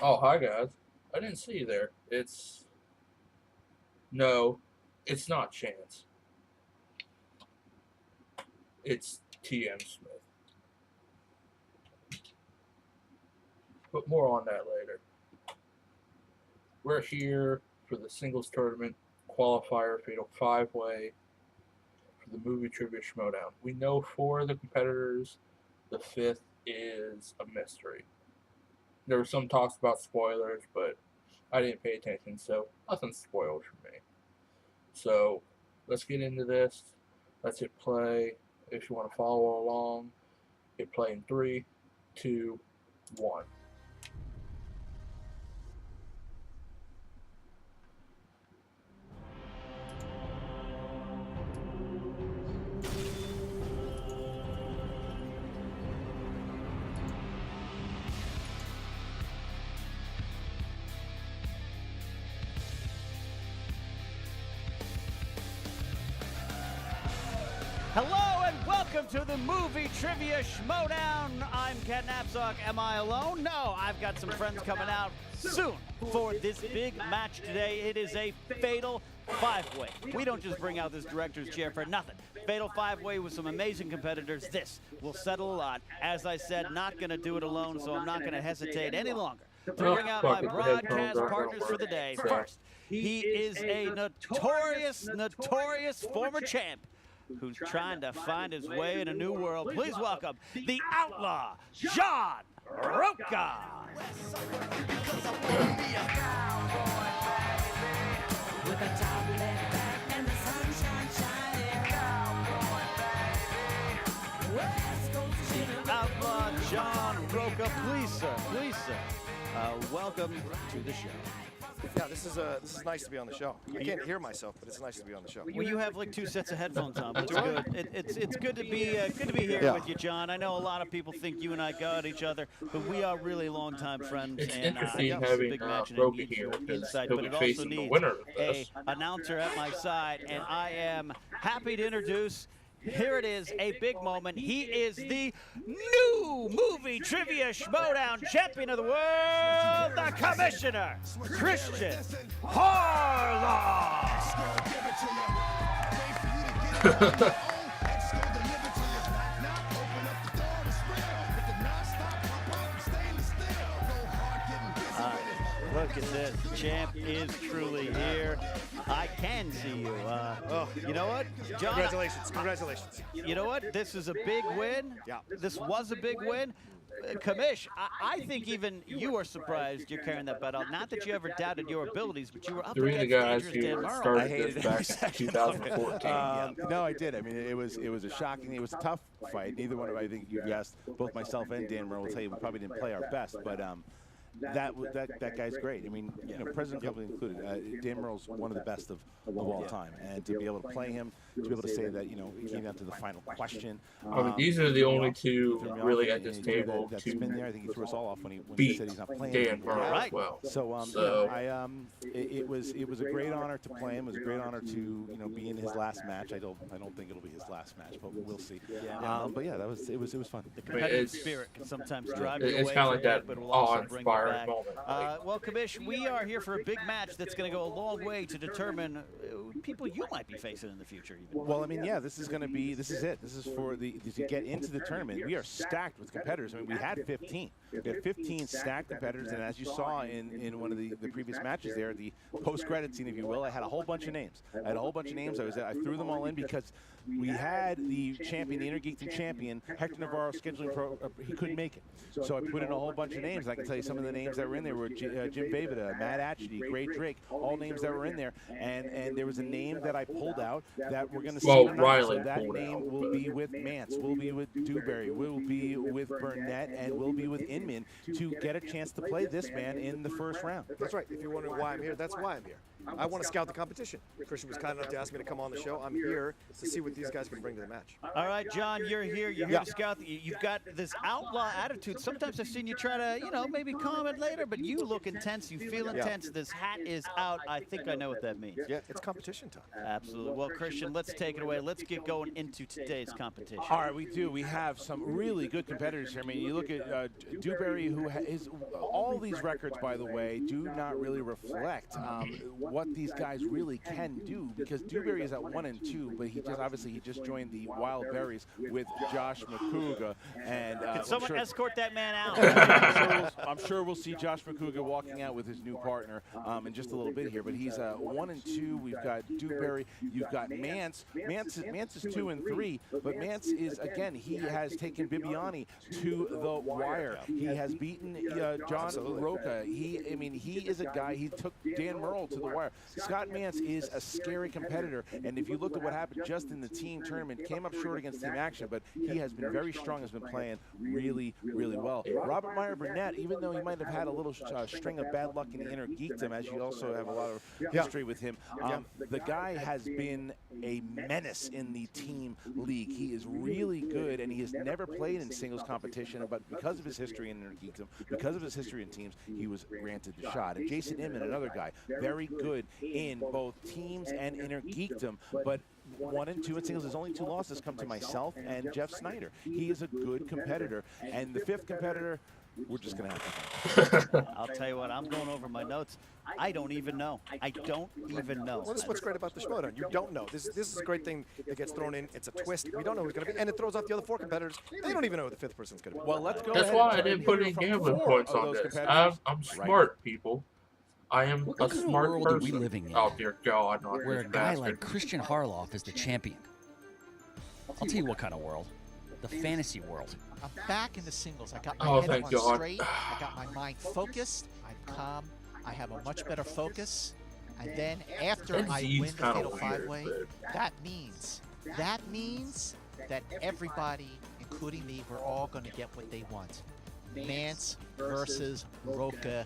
Oh, hi guys. I didn't see you there. No, it's not Chance. It's TM Smith. But more on that later. We're here for the singles tournament qualifier fatal five way for the movie trivia schmodown. We know four of the competitors. The fifth is a mystery. There were some talks about spoilers, but I didn't pay attention, so nothing spoiled for me. So let's get into this. Let's hit play. If you want to follow along, hit play in three, two, one. Hello and welcome to the Movie Trivia Schmodown. I'm Ken Napzok. Am I alone? No, I've got some friends coming out soon for this big match today. It is a fatal five-way. We don't just bring out this director's chair for nothing. Fatal five-way with some amazing competitors. This will settle a lot. As I said, not going to do it alone, so I'm not going to hesitate any longer to bring out my broadcast partners for the day. First, he is a notorious former champ who's trying to find his way in a new world. Please welcome the Outlaw, John Rocha. Outlaw John Rocha, please sir, welcome to the show. Yeah, this is nice to be on the show. I can't hear myself, but it's nice to be on the show. Well, you have like two sets of headphones on, but it's good. It's good to be here with you, John. I know a lot of people think you and I go at each other, but we are really longtime friends. It's and interesting it's a having big match and it Rocha needs here your because insight, he'll but be it also facing the needs winner of a this. announcer at my side, and I am happy to introduce. Here it is, a big moment. He is the new Movie Trivia Schmodown champion of the world, the Commissioner, Christian Harlow. Look at this. Champ is truly here. I can see you. You know what, John? Congratulations. You know what? This is a big win. Yeah. This was a big win. Commish, I think even you are surprised you're carrying that belt out. Not that you ever doubted your abilities, but you were up Three of the against guys Dangerous Dan who Murrow. started this back in 2014. No, I did. I mean, it was a shocking. It was a tough fight. Neither one of I think you guessed. Both myself and Dan Murrow will tell you we probably didn't play our best, but that guy's great. I mean, you know, President Company included. Dan Murrow's one of the best of all time, and to be able to play him, to be able to say that, you know, he came down to the final question. I mean, these are the only two really at this table that's to been there. I think he threw us all off when he beat said he's not playing. Dan Murrow Right. as well. So, So- it was a great honor to play him. It was a great honor to, you know, be in his last match. I don't think it'll be his last match, but we'll see. But yeah, it was fun. The competitive It's- spirit can sometimes drive you It's away kind of from like that it, but it will also bring you awe-inspiring back. moment. Well, Commish, we are here for a big match that's going to go a long way to determine people you might be facing in the future. Even. Well, I mean, yeah, this is it. This is for to get into the tournament. We are stacked with competitors. I mean, we had 15. We had 15 stacked competitors, and as you saw in one of the previous matches there, the post-credit scene, if you will, I had a whole bunch of names. I threw them all in because we had the champion, the Intergeekdom champion, Hector Navarro scheduling pro. He couldn't make it, so I put in a whole bunch of names. I can tell you some of the names that were in there were Jim Bavida, Matt Atchity, Gray Drake, all names that were in there, and there was a name that I pulled out that we're going to see tonight. Riley So that pulled name out. will be with Mantz, will be with Dewberry, will be with Burrnett, and will be with Inman to get a chance to play this man in the first round. That's right. If you're wondering why I'm here, that's why I'm here. I want to scout the competition. Christian was kind enough to ask me to come on the show. I'm here to see what these guys can bring to the match. All right, John, you're here. You're here to scout. You've got this outlaw attitude. Sometimes I've seen you try to, you know, maybe comment later, but you look intense. You feel intense. This hat is out. I think I know what that means. Yeah, it's competition. competition time. Absolutely. Well, Christian, let's take it away. Let's get going into today's competition. All right, we do. We have some really good competitors here. I mean, you look at Dewberry, who is all these records, by the way, do not really reflect what these guys really can do, because Dewberry is at 1-2, but he just joined the Wild Berries with Josh McCouga, and Can someone escort that man out? I'm sure we'll see Josh McCouga walking out with his new partner in just a little bit here. But he's 1-2. We've got Dewberry. You've got Mantz. Mantz is 2-3. But Mantz is, again, he has taken Bibiani to the wire. He has beaten John Rocha. He is a guy. He took Dan Merle to the wire. Scott Mantz is a scary competitor. And if you look at what happened just in the team tournament, came up short against Team Action, but he has been very strong. Has been playing really, really well. Robert Meyer Burrnett, even though he might have had a little string of bad luck in the inner geekdom, as you also have a lot of history with him, the guy has been a menace in the team league. He is really good, and he has never played in singles competition, but because of his history in inner geekdom, because of his history in teams, he was granted the shot. And Jason Inman, another guy, very good in both teams and inner geekdom, but 1-2 in singles. His only 2 losses come to myself and Jeff Snyder. He is a good competitor. And the 5th competitor, we're just going to have to. I'll tell you what, I'm going over my notes. I don't even know. I don't even know. Well, this is what's great about the Schmodown. You don't know. This is a great thing that gets thrown in. It's a twist. We don't know who's going to be, and it throws off the other 4 competitors. They don't even know who the 5th person's going to be. Well, let's go. That's why I didn't put any gambling points on this. I'm smart, people. I am What a kind of smart world person. are we living in? Oh dear God! Not Where a this guy bastard. like Christian Harloff is the champion. I'll tell you what kind of world. The fantasy world. I'm back in the singles. I got my Oh, head thank on God. straight. I got my mind focused. I'm calm. I have a much better focus. And then after I NZ's win the kinda Fatal weird, Five-Way, but- that means that everybody, including me, we're all going to get what they want. Mantz versus Rocha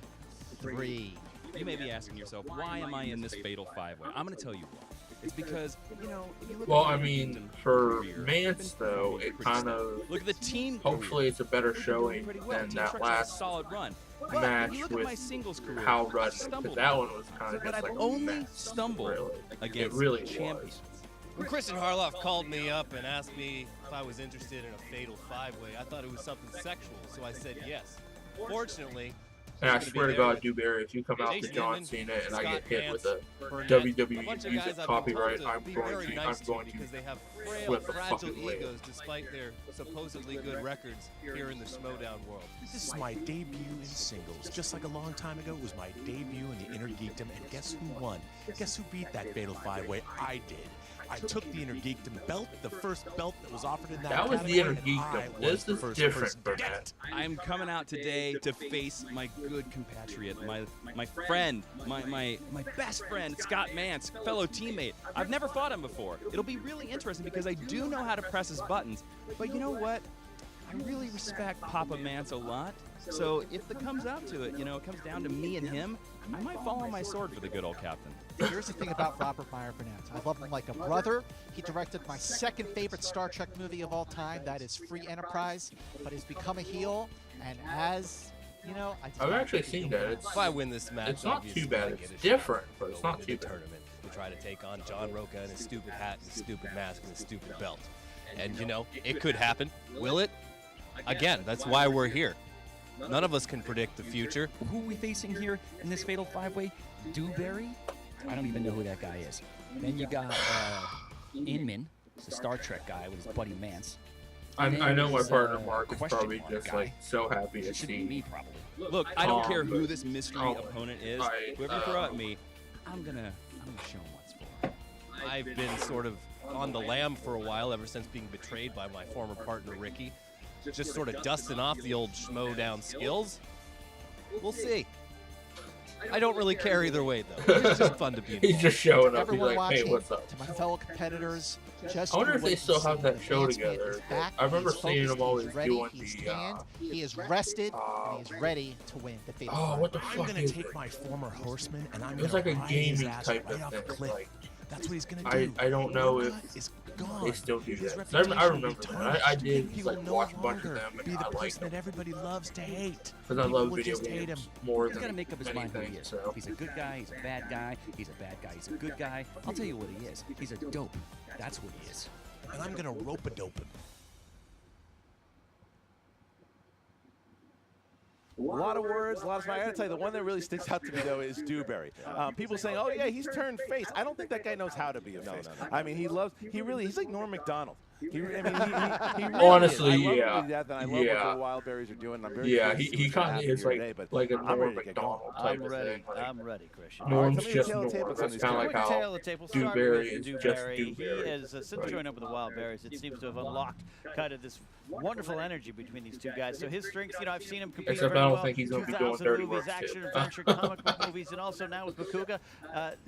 3. You may be asking yourself, why am I in this fatal 5-way? I'm going to tell you why. It's because, you know, you look Well, at I the mean, Kingdom for career, Mantz it's been though, pretty it pretty kind stellar. of. Look at the team Hopefully, it's a better career. showing Pretty well. than Team that Structure's a last solid run. But match you look at with my singles career, Hal I've Rudnick. stumbled Because that one was kind of but just I've like only a mess, stumbled really. against It really champions. was. When Christian Harloff called me up and asked me if I was interested in a fatal 5-way, I thought it was something sexual, so I said yes. Fortunately, And I he's gonna swear be to there God, with Dewberry, if you come out to Jason John Inman, Cena and I Scott get hit with a Burrnett, WWE a bunch of music guys I've been copyright, told to I'm be going very to nice to going because to they have flip the fragile fucking lid. egos despite their supposedly good records here in the Schmodown world. This is my debut in singles. Just like a long time ago, it was my debut in the Inner Geekdom, and guess who won? Guess who beat that Fatal 5-Way? I did. I took the Inner Geekdom belt, the first belt that was offered in that That was the category, Inner and I Geekdom. was This the is first different person from to get that. it. I'm coming out today to face my good compatriot, my friend, my best friend, Scott Mantz, fellow teammate. I've never fought him before. It'll be really interesting because I do know how to press his buttons. But you know what? I really respect Papa Mantz a lot. So if it comes out to it, you know, it comes down to me and him, I might fall on my sword for the good old captain. Here's the thing about Robert Meyer Burrnett. I love him like a brother. He directed my second favorite Star Trek movie of all time. That is Free Enterprise. But he's become a heel, and as you know, I've actually seen that. If I win this match, It's not obviously too bad. I It's get a shot different, to but go it's not into too the bad. tournament to try to take on John Rocha and his stupid hat and his stupid mask and his stupid belt. And you know, it could happen. Will it? Again, that's why we're here. None of us can predict the future. Who are we facing here in this fatal 5-way? Dewberry? I don't even know who that guy is. Then you got Inman, it's the Star Trek guy with his buddy Mantz. I know my There's, partner Mark is question probably mark just guy. like so happy to It should be me see. probably. Look, I don't care who this mystery Oh, opponent is. I, Whoever you throw at me, I'm gonna show him what's for. I've been sort of on the lam for a while ever since being betrayed by my former partner Ricky. Just sort of dusting off the old Schmodown skills. We'll see. I don't really care either way though. It's just fun to be He's involved. just showing up. He's everyone like, hey, watching, what's up? to my fellow competitors, just I wonder do if what they you still see. have that The show advancement together. is back, I remember he's seeing focused, him always he's ready, doing he's the. tanned, he is rested, and he's ready to win the Fatal What the I'm fuck gonna is take it? my former horseman and I'm It was gonna like a ride his gaming ass type right of off thing. a cliff. Like, That's what he's gonna do. I don't know Rocha if is gone. They still do His that. reputation I will be remember that. tarnished. I did He like will no watch a bunch of longer them, and be the I liked person them that everybody loves to hate. because I People love will video just hate him. games more He's got to than make up his mind who he anything. is. So He's a good guy. He's a bad guy. He's a bad guy. He's a good guy. I'll tell you what he is. He's a dope. That's what he is. And I'm gonna rope-a-dope him. A lot of words, a lot of smiles. I gotta tell you, the one that really sticks out to me though is Dewberry. People saying, "Oh yeah, he's turned face." I don't think that guy knows how to be a face. I mean, he's like Norm Macdonald. He really honestly, is. I love yeah, him to death, and I love what the Wild Berries are doing. I'm very yeah, curious to see he what's gonna kind of happen is here today, like a I'm Norm ready to get going. Macdonald type I'm of ready. thing. Like, I'm ready, Christian. Norm's tell me just the tail Norm. tape on That's these kind of guys. like We how tail the tape. We'll start Dewberry with is just Dewberry. Dewberry. He has, since Right. joining up with the Wild Berries, it seems to have unlocked kind of this wonderful energy between these two guys. So his strengths, I've seen him compete Except very I don't well. think he's gonna be doing 2000 dirty movies, work action, too. adventure, comic book movies, and also now with Bakuga,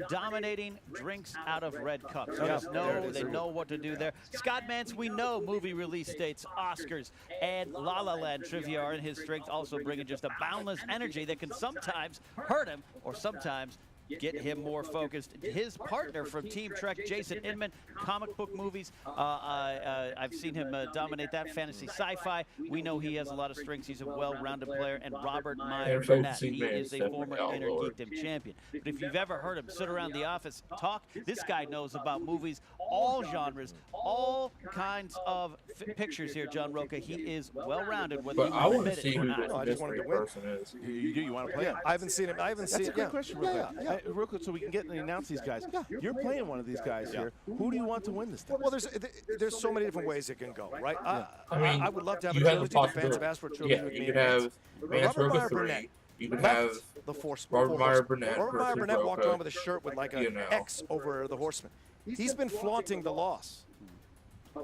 dominating drinks out of red cups. You just know they know what to do there. Scott Mantz, we know movie release dates, Oscars, and La La Land trivia are in his strength, also bringing just a boundless energy that can sometimes hurt him or sometimes get him more focused. His partner from Team Trek, Jason Inman, comic book movies. I've seen him dominate that fantasy sci-fi. We know he has a lot of strengths. He's a well-rounded player. And Robert Meyer Burrnett, he is a former Inner Geekdom champion. But if you've ever heard him sit around the office talk, this guy knows about movies, all genres, all kinds of pictures here, John Rocha. He is well-rounded, whether But I you want to admit see it or who not. this I just wanted mystery to win. person is. You do? You want to play? Yeah, I haven't seen him. I haven't That's seen a good question, real quick. Yeah. Real quick, so we can get and announce these guys. You're playing one of these guys here. Who do you want to win this time? Well, there's so many different ways it can go, right? I mean, I would love to have a you have the trilogy. The fans have possibility. asked for a trilogy Yeah, with me you could and have Mantz. Mantz Robert Rocha Meyer 3. Burrnett You could left have the force. Robert Meyer Burrnett Robert Meyer versus Burrnett walked Rocha. around with a shirt with like an X over the horseman. He's been flaunting the loss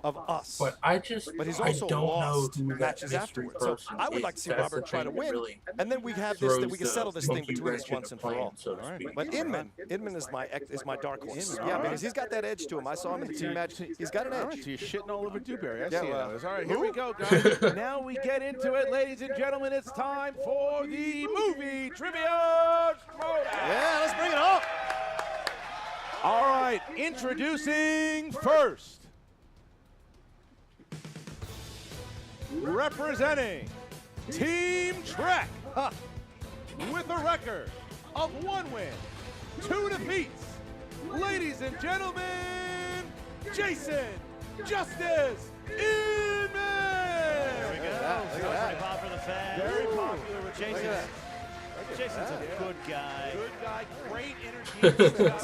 of us. But He's I also don't lost know who that matches mystery afterwards. So person I would is. like to see That's Robert the try to thing that win, really and then we have this. That we can throws settle this the thing between us monkey once and wrench for in all. the plan, so to speak. But Inman is my dark horse. Yeah, because he's got that edge to him. I saw him in the team match. He's got an All right, edge. so you're shitting all over Dewberry. I Yeah, see well, it. All right, here we go, guys. Now we get into it, ladies and gentlemen. It's time for the movie trivia showdown. Yeah, let's bring it up. All right, introducing first. Representing Team Trek with a record of 1 win, 2 defeats. Ladies and gentlemen, Jason Justice Inman. There we go. Look at Very that. popular fan. Very popular with Jason's a good guy. Good guy, great energy.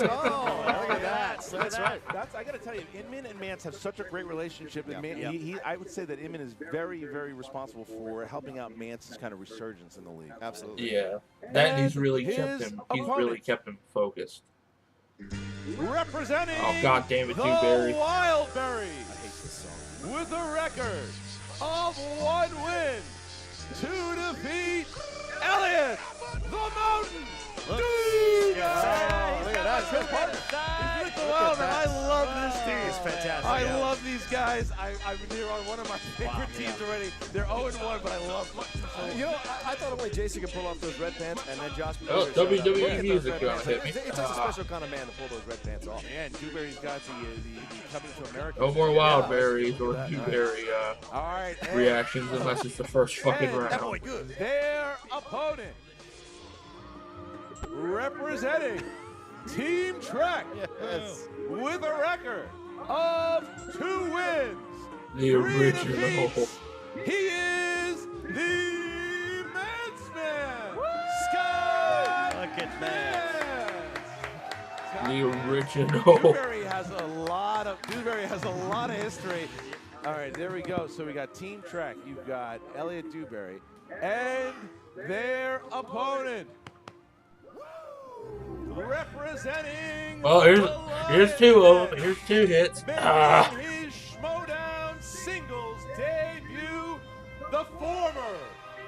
Oh, look at that. That's right. I got to tell you, Inman and Mantz have such a great relationship. And Yeah. I would say that Inman is very, very responsible for helping out Mantz's kind of resurgence in the league. Absolutely. Yeah, that he's really And kept his him. He's opponent. really kept him focused. Representing Oh God damn it, the Dewberry! Wild Berries with a record of 1 win, 2 defeats. Elliot, the Mountain. Look Look at that. It's good partner. He's with the Wild, and I love this team. It's fantastic. I yeah. love these guys. They are one of my favorite teams already. They're 0-1, but I love them. You know, I thought only Jason could pull off those red pants, and then Josh. Oh, Dewberry showed up. WWE Look at those music red gonna pants. hit me. It takes a special kind of man to pull those red pants off. And Dewberry's got the coming to America. No more wild berries Look or at that. Dewberry All right. and- reactions unless it's the first fucking and round. their opponent, representing Team Trek with a record of 2 wins, The 3 original. defeats. He is the Mantsman, Scott Look at that. Mantz. The original. Dewberry has a lot of history. All right, there we go. So we got Team Trek. You've got Elliot Dewberry and their opponent, representing. Well, here's 2 of them. Here's 2 hits. Making his Schmodown singles debut, the former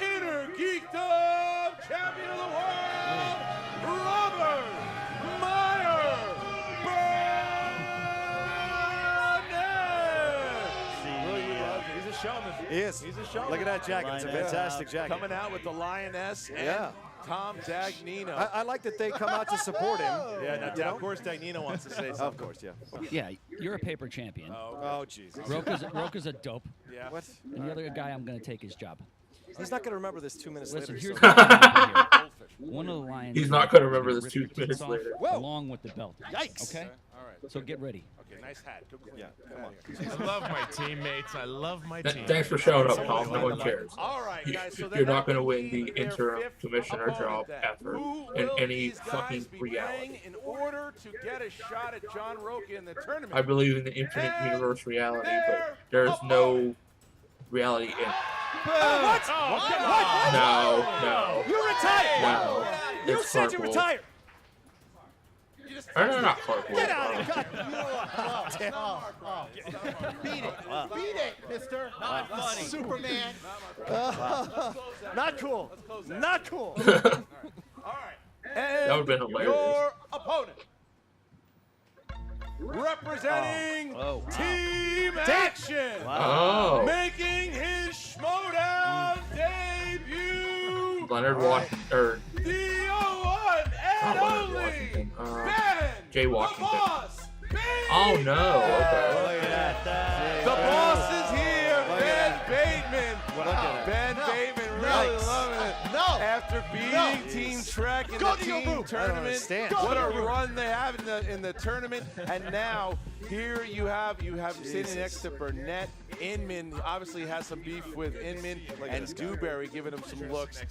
Inner Geekdom champion of the world, Robert Meyer Burrnett. He's a showman. He is. He's a showman. Look at that jacket. It's a fantastic jacket. Coming out with the lioness and Yeah. Tom Dagnino. I like that they come out to support him. Yeah, You know? of course Dagnino wants to say something. Of course, yeah. Yeah, you're a paper champion. Oh, Jesus. Rocha's a dope. Yeah. What? And the other guy, I'm going to take his job. He's not going to remember this 2 minutes Listen, later. here's so- what happened here. One of the Lions. He's not gonna remember rip this the 2 tits minutes off later. Along with the belt. Yikes. Okay? All right. So get ready. Okay, nice hat. Good clean. Yeah, Come on. I love my teammates. I love my team. Thanks for showing up, Tom. No one cares. All right, guys. So You're not going going to to win the interim commissioner job ever in any fucking reality. In order to get a shot at John Rocha in the tournament. I believe in the infinite universe reality, but there's no reality in. What? No. You retired! No. You It's said you carpool. retired! Or no, not carpool. Get out of here! God. Beat it. Beat it, mister. Not funny. Superman. Not cool. Not cool. All right. And That would've been hilarious. your opponent. Representing Team Action. Oh. Making his Schmodown debut. Leonard Washington, or The 01 and Not Leonard only Washington. Ben. Jay Washington. The boss. Ben. Oh no. Okay. The boss is here. Ben Bateman. Look at it. Ben Bateman really loving it. No. After beating Team Trek in Go the to your team room. tournament, understand. what Go a to your room. run they have in the tournament, and now here you have sitting next to Burrnett. Inman obviously has some beef with Inman, and Dewberry giving him some looks.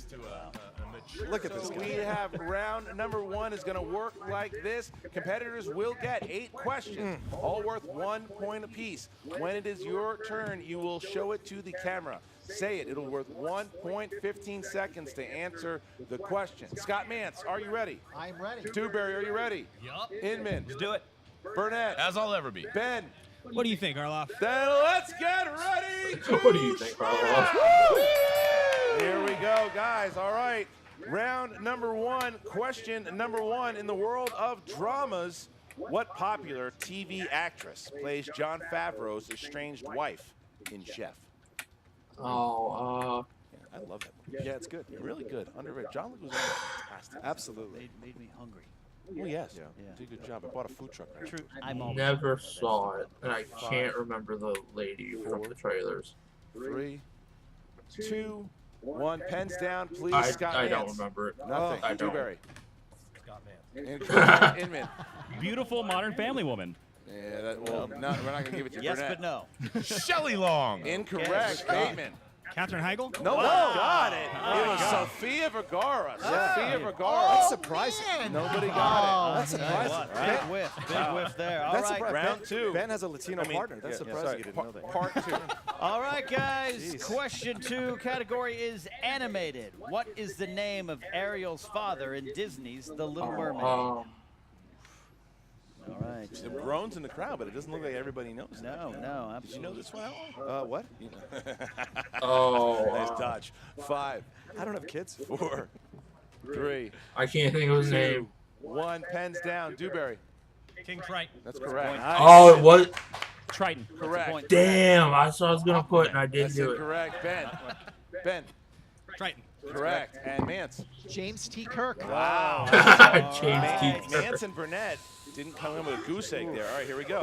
Look at this So guy. we have round number 1 is going to work like this. Competitors will get 8 questions, all worth 1 point apiece. When it is your turn, you will show it to the camera. Say it. It'll worth 1 point, 15 seconds to answer the question. Scott Mantz, are you ready? I'm ready. Dewberry, are you ready? Yup. Inman. Let's do it. Burrnett. As I'll ever be. Ben. What do you think, Arloff? Then let's get ready to What do you think, Carlos? Here we go, guys. All right. Round number 1, question number 1. In the world of dramas, what popular TV actress plays Jon Favreau's estranged wife in Chef? Oh, I love that movie. Yeah, it's good. Really good. Underrated. John Luke was fantastic. Absolutely. Made me hungry. Oh, yes. Yeah. Did a good job. I bought a food truck. Right? True. I'm always never saw it, and I can't remember the lady from the trailers. 3, 2, 1. Pens down, please. I Scott don't Mantz. remember it. Nothing. I don't. Dewberry. Scott Man. Inman. Beautiful Modern Family Woman. Yeah, no, we're not going to give it to Yes, Burrnett. but no. Shelley Long. Incorrect. Bateman. Catherine Heigl? No, got it. It was Sofia Vergara. Sofia Vergara. That's surprising. Nobody got That's surprising. Big whiff. Big whiff there. All That's right. surprising. Round 2. Ben has a Latino partner. That's surprising you didn't know that. Part 2. All right, guys. Jeez. Question 2 category is animated. What is the name of Ariel's father in Disney's The Little Mermaid? All right. Some groans in the crowd, but it doesn't look like everybody knows. No, no, Did you absolutely. know this one, Outlaw? What? Nice dodge. 5, I don't have kids. 4, 3, I can't think of his 2, name. 1. Pens down. Dewberry. King Triton. That's correct. Oh, it was. Triton. Correct. Point. Damn, I saw I was gonna put, and I didn't That's do it. incorrect. Ben. Triton. Correct. And Mantz. James T. Kirk. Wow. James T. Mantz and Burrnett didn't come in with a goose egg there. All right, here we go.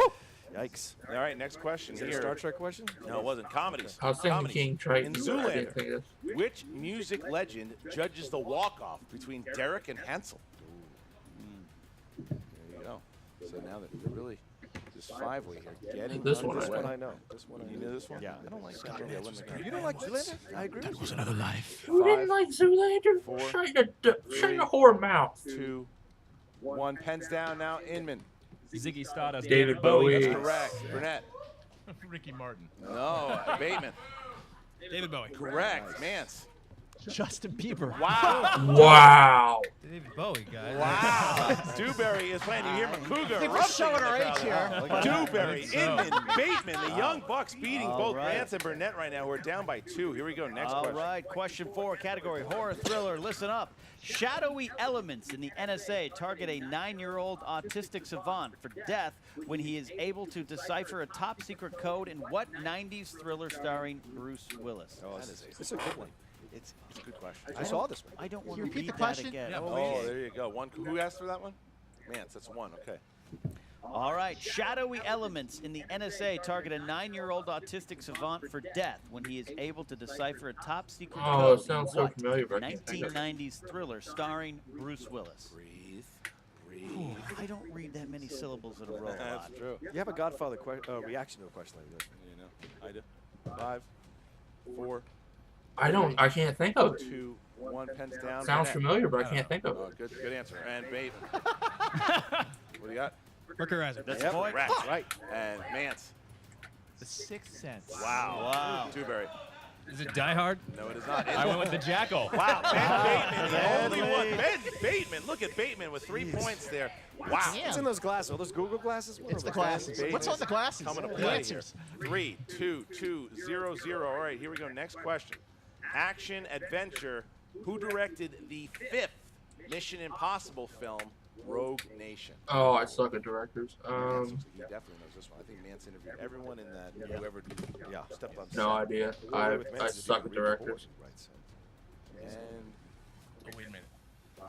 Yikes. All right, next question Is it a here. Star Trek question? No, it wasn't. Comedies. I was thinking Comedies. King Triton. In but I didn't Zoolander, think of- which music legend judges the walk-off between Derek and Hansel? There you go. So now that we're really this 5-way here, getting This one This underway. one I know. This one I You know. know this one? Yeah. I don't like that. Yeah, let me- You don't like Zoolander? I agree with you. Another life. Who didn't like Zoolander? 4, Shut your whore mouth. 2, 1. Pens down now. Inman. Ziggy Stardust. David Bowie. That's correct. Burrnett. Ricky Martin. No. Bateman. David Bowie. Correct. Mantz. Justin Bieber. Wow. Wow. David Bowie, guys. Wow. Dewberry is playing. You hear McCougar. I think we're erupting showing in the our crowd. age here. Dewberry, Inman, Bateman, the Young Bucks beating All both right. Mantz and Burrnett right now. We're down by 2. Here we go. Next All question. right, question 4, category horror thriller. Listen up. Shadowy elements in the NSA target a 9-year-old autistic savant for death when he is able to decipher a top secret code in what 90s thriller starring Bruce Willis? Oh, this is a good one. It's a good question. I saw this one. I don't want Can to you repeat read the that question? again. Yeah, Oh, there you go. One. Who asked for that one? Mantz, that's one. Okay. All right, shadowy elements in the NSA target a 9-year-old autistic savant for death when he is able to decipher a top secret Oh, code it sounds in so what familiar, but I can't think of it. 1990s thriller starring Bruce Willis. Breathe. Ooh, I don't read that many syllables in a row. a lot. That's true. You have a Godfather reaction to a question like this. You know, I do. 5, 4, I can't think of it. 2, 1. Pens down. Sounds Burrnett. familiar, but I can't think of Oh, it. good answer. And Bateman. What do you got? Burkerizer. That's Yep, a point. correct. Right. And Mantz. The Sixth Sense. Wow. Dewberry. Is it Die Hard? No, it is not. I went with the Jackal. Wow, Ben Bateman, the Badly. only one. Ben Bateman, look at Bateman with 3 points there. Wow. What's in those glasses? Are those Google glasses? What It's are the those? glasses. Bateman. What's on the glasses? Coming to The play here. answers. 3, 2, 2, 0, 0. All right, here we go. Next question. Action adventure. Who directed the 5th Mission Impossible film, Rogue Nation? Oh, I suck at directors. He definitely knows this one. I think Mantz interviewed everyone in that. Whoever stepped on set. No idea. Well, I with Mantz, if suck you at read the board, directors. you write, so. And Oh, wait a minute.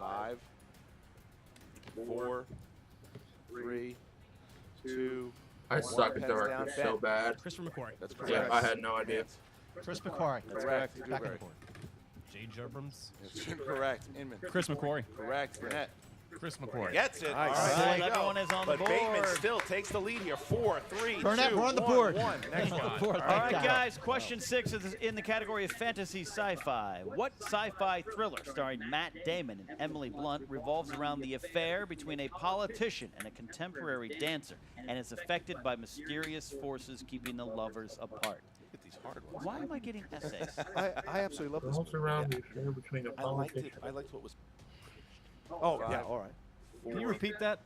5, 4, 3, 2. I suck at Pens directors down, so bad. Christopher McQuarrie. That's correct. Yeah, I had no idea. Chris McQuarrie. Correct. Back on the Dewberry. board. J.J. Abrams. It's incorrect. Inman. Chris McQuarrie. Correct. Burrnett. Chris McQuarrie. Gets it. Nice. All right, there you Everyone go. is on the But Bateman board. still takes the lead here. 4, 3, Burrnett, 2, we're on the 1, board. 1. Next We're on one. the board. All Thank right, God. guys. Question 6 is in the category of fantasy sci-fi. What sci-fi thriller starring Matt Damon and Emily Blunt revolves around the affair between a politician and a contemporary dancer and is affected by mysterious forces keeping the lovers apart? Get these hard ones. Why am I getting essays? I absolutely love this Revolves one. around the affair between a I liked politician. it. I liked what was. Oh, yeah, 5, all right. Can you repeat that?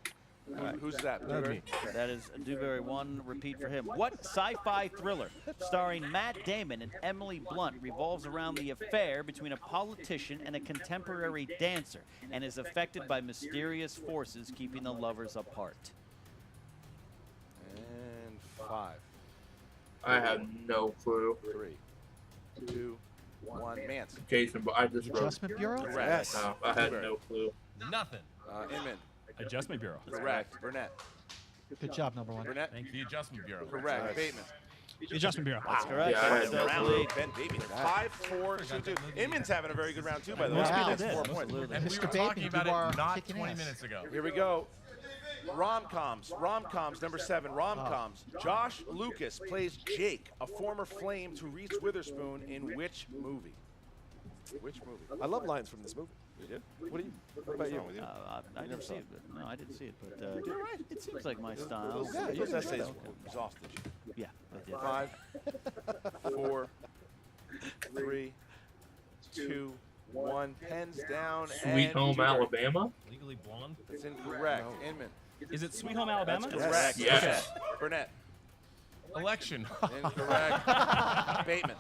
Who's that? That'd Dewberry? That is Dewberry 1. Repeat for him. What sci-fi thriller starring Matt Damon and Emily Blunt revolves around the affair between a politician and a contemporary dancer and is affected by mysterious forces keeping the lovers apart? And 5, I have no clue. 3, 2, 1. Mantz. Jason, but I just wrote. Adjustment Bureau? Correct. Yes. No, I had no clue. Nothing. Inman. Adjustment Bureau. Correct. Burrnett. Good job, number 1. Burrnett. Thank you. The Adjustment Bureau. Correct. Bateman. The Adjustment Bureau. That's correct. Yeah, I had That's no the clue. lead. Ben Bateman. 5, 4, 2, 2. Inman's having a very good round too, by the way. Most people That's did. 4 points. Absolutely. And we Mr. were talking Bateman, about you are it not kicking 20 ass. minutes ago. Here we go. Rom-coms, number 7, rom-coms. Josh Lucas plays Jake, a former flame to Reese Witherspoon in which movie? Which movie? I love lines from this movie. You did? What about you? I didn't see it. But, no, I didn't see it. But it seems like my style. Yeah, Those you essays did. exhausted you. Yeah, I did. 5, 4, 3, 2, 1. Pens down. Sweet and Home Dewberry. Alabama? Legally Blonde. That's incorrect. Inman. Is it Sweet Home Alabama? That's correct. Yes. Burrnett. Election. Incorrect. Bateman.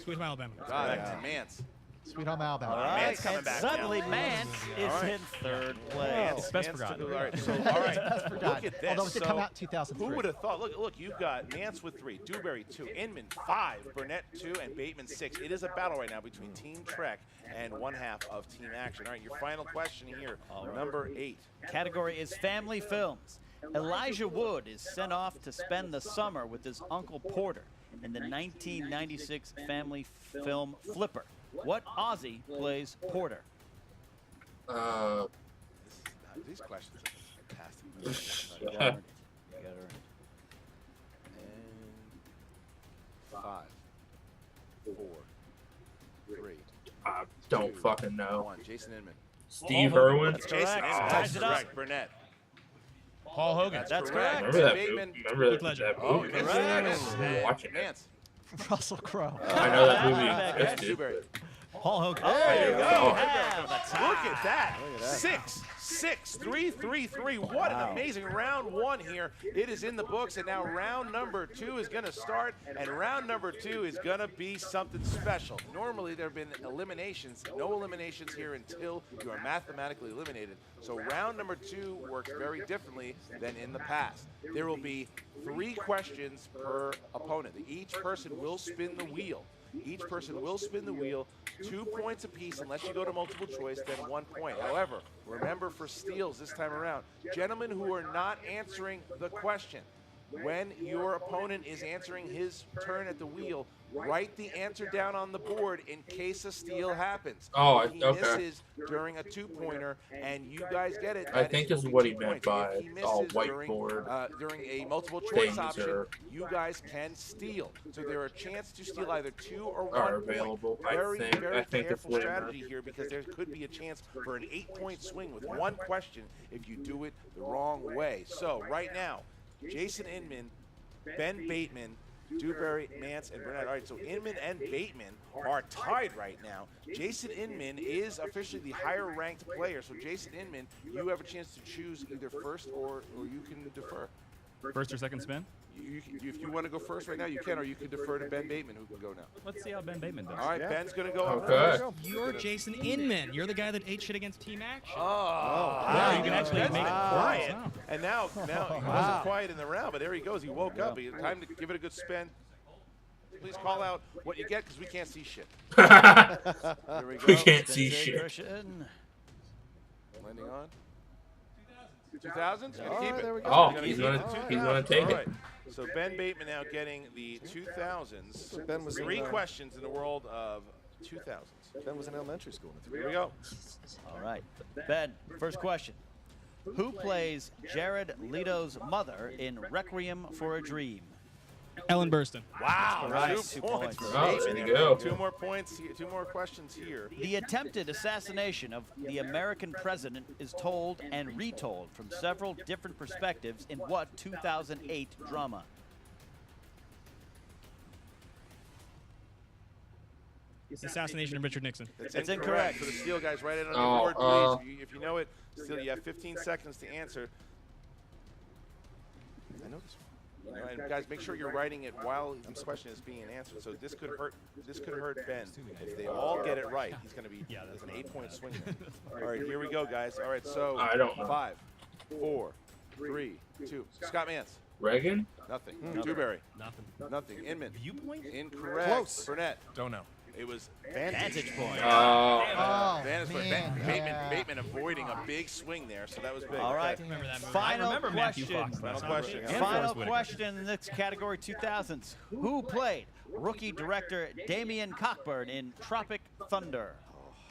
Sweet Home Alabama. Got it. Mantz. Sweet Home Alabama. All right, Mantz coming and back suddenly down. Mantz is All right. in third place. Mantz, Best Mantz forgotten. All right. So, all right. Look at this. Although it did come out in 2003. Who would have thought? Look, you've got Mantz with 3, Dewberry 2, Inman 5, Burrnett 2, and Bateman 6. It is a battle right now between Team Trek and one half of Team Action. All right, your final question here, number 8. Category is family films. Elijah Wood is sent off to spend the summer with his uncle Porter in the 1996 family film Flipper. What Aussie plays Porter? These questions are fantastic. You gotta earn it. You gotta earn it. And 5, 4, 3, I don't fucking know. 1. Jason Inman. Steve Irwin? That's Jason correct. Inman. Ties That's it up. correct. Burrnett. Paul Hogan. That's correct. correct. Remember that Bateman. movie? Remember Heath that Oh, movie? correct. I'm watching it. Mantz. Russell Crowe. I know that Back. movie existed. Dewberry. Paul Hogan. There you go. Oh. Have a tie. Look at that. 6, 6, 3, 3, 3. What an amazing round 1 here. It is in the books, and now round number 2 is going to start, and round number 2 is going to be something special. Normally, there have been eliminations. No eliminations here until you are mathematically eliminated. So round number 2 works very differently than in the past. There will be 3 questions per opponent. Each person will spin the wheel. Each person will spin the wheel 2 points apiece unless you go to multiple choice, then 1 point. However, remember for steals this time around, gentlemen who are not answering the question, when your opponent is answering his turn at the wheel, write the answer down on the board in case a steal happens. Oh, if he okay. misses during a 2-pointer and you guys get it, I that think will this is be what 2 he meant points. by If he misses whiteboard during a multiple choice things option, are- you guys can steal. So there are a chance to steal either 2 or 1 are point. available. Very, I very think it's careful later. strategy here because there could be a chance for an 8-point swing with 1 question if you do it the wrong way. So right now, Jason Inman, Ben Bateman, Dewberry, Mantz, and Burrnett. All right, so Inman and Bateman are tied right now. Jason Inman is officially the higher-ranked player. So Jason Inman, you have a chance to choose either first or you can defer. First or second spin? If you want to go first right now, you can, or you can defer to Ben Bateman, who can go now. Let's see how Ben Bateman does. All right, Ben's going to go. Okay. You're Jason Inman. You're the guy that ate shit against Team Action. Oh, wow. You can actually Ben's make it quiet. wow. And now he wasn't quiet in the round, but there he goes. He woke up. He had time to give it a good spin. Please call out what you get because we can't see shit. There we go. We can't see shit. Christian. Landing on. 2000s? He's gonna keep it. there we go. Oh, He's he's gonna gonna keep it. he's gonna 2000s. take All it. right. So Ben Bateman now getting the 2000s. Ben was 3 in, questions in the world of 2000s. Ben was in elementary school. Here we go. All right. Ben, first question. Who plays Jared Leto's mother in Requiem for a Dream? Ellen Burstyn. Wow, Nice. 2 2 points. points. for Oh, Bateman there you there. go. 2 more points here, 2 more questions here. The attempted assassination of the American president is told and retold from several different perspectives in what 2008 drama? Assassination of Richard Nixon. That's incorrect. So the steel guys, write it on Oh, the board, please. If you know it, still you have 15 seconds to answer. I know this one. And guys, make sure you're writing it while the question is being answered. So this could hurt. This could hurt Ben. If they all get it right, he's going to be. There's an 8-point swing there. All right, here we go, guys. All right, so I don't know. 5, 4, 3, 2. Scott Mantz. Reagan? Nothing. Dewberry. Nothing. Nothing. Inman. Viewpoint? Incorrect. Close. Burrnett. Don't know. It was Vantage point. Oh, Vantage. man. Bateman avoiding a big swing there, so that was big. All right. Remember that movie. Final I remember Matthew question. Fox. Final question. And Final Forrest Whitaker. question in this category 2000s. Who played rookie director Damian Cockburn in Tropic Thunder?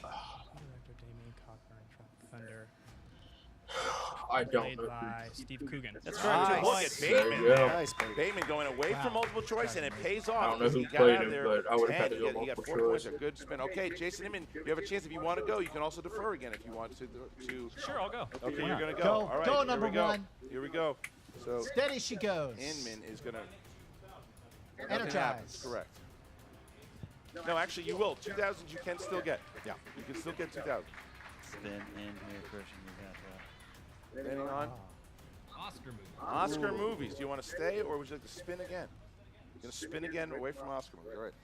Director Damien Cockburn, Tropic Thunder. I don't Played know. by Steve Coogan. That's correct. 2 Look points. at There Bateman you go. there. Nice, buddy. Bateman going away from multiple choice, and it pays off. I don't know who He got played out of him, there but I would've had 10. to go He got multiple 4 points. choice. A good spin. Okay, Jason Inman, you have a chance if you want to go. You can also defer again if you want to. Sure, I'll go. Okay, Why you're not? going to go. Go. All right, Go, here number we go. 1. Here we go. So Steady she goes. Inman is going to Energize. Correct. No, actually, you will. 2000s you can still get. Yeah, you can still get 2000. Spin in here, Christian. You got that. Depending on Oscar movie. Oscar movies. Do you want to stay or would you like to spin again? You're going to spin again away from Oscar movies. All right.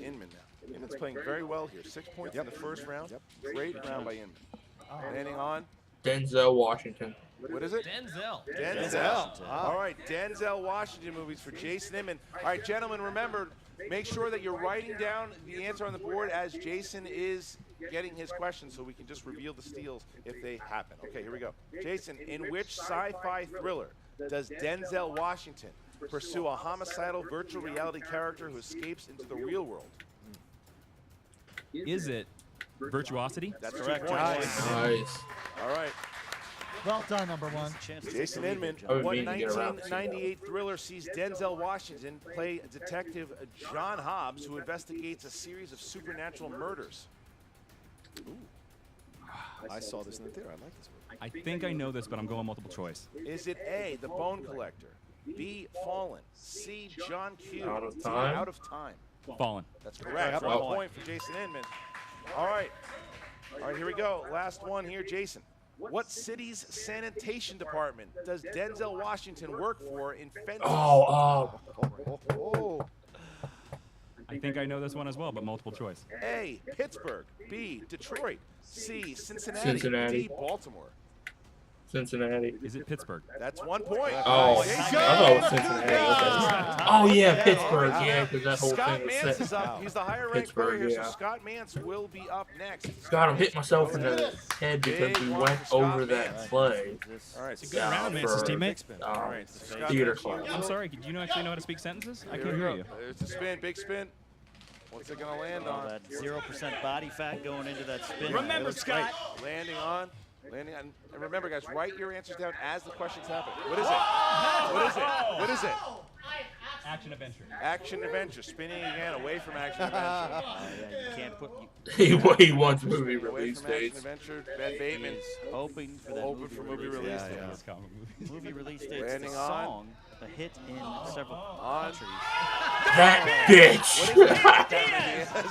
Inman now. Inman's playing very well here. 6 points in the first round. Great round by Inman. Landing on. Denzel Washington. What is it? Denzel. Denzel. All right, Denzel Washington movies for Jason Inman. All right, gentlemen, remember, make sure that you're writing down the answer on the board as Jason is getting his question so we can just reveal the steals if they happen. Okay, here we go. Jason, in which sci-fi thriller does Denzel Washington pursue a homicidal virtual reality character who escapes into the real world? Is it Virtuosity? That's Correct. 2 points. Nice. All right. Well done, number 1. Chance to Jason take the lead Inman, here, I John. would what mean to get around to see 1998 thriller sees Denzel Washington play Detective John Hobbs, who investigates a series of supernatural murders? I saw this in the theater. I like this movie. I think I know this, but I'm going multiple choice. Is it A, The Bone Collector, B, Fallen, C, John Q, Out of D, Time? Out of Time? Fallen. That's correct. Yep. 1 point for Jason Inman. All right. All right, here we go. Last one here, Jason. What city's sanitation department does Denzel Washington work for in Fences? Oh. I think I know this one as well, but multiple choice. A, Pittsburgh, B, Detroit, C, Cincinnati, Cincinnati. D, Baltimore. Cincinnati. Is it Pittsburgh? That's 1 point. Oh, There you I go. thought it was Cincinnati. Okay. Oh yeah, Pittsburgh. Yeah, because that whole Scott thing was Mantz set. is up. He's the higher ranked Pittsburgh, player here, yeah. so Scott Mantz will be up next. God, I'm hitting myself in the head because we went over that play. All right, It's a good round, Mance's teammate. All right, Scott Theater Mantz. class. I'm sorry, do you actually know how to speak sentences? I Here can't we hear go. you. There's the spin, big spin. What's it gonna land All on? that 0% body fat going into that spin. Remember, That's Scott. great. Landing on. And remember, guys, write your answers down as the questions happen. What is it? What is it? What is it? Action adventure. Action adventure. Spinning again, away from action adventure. You can't put. He wants movie Away release from action dates. adventure. Ben Bateman. Hoping for that Open for movie release date. date. Movie release dates. Landing The on. song, a hit in several On. countries. That bitch.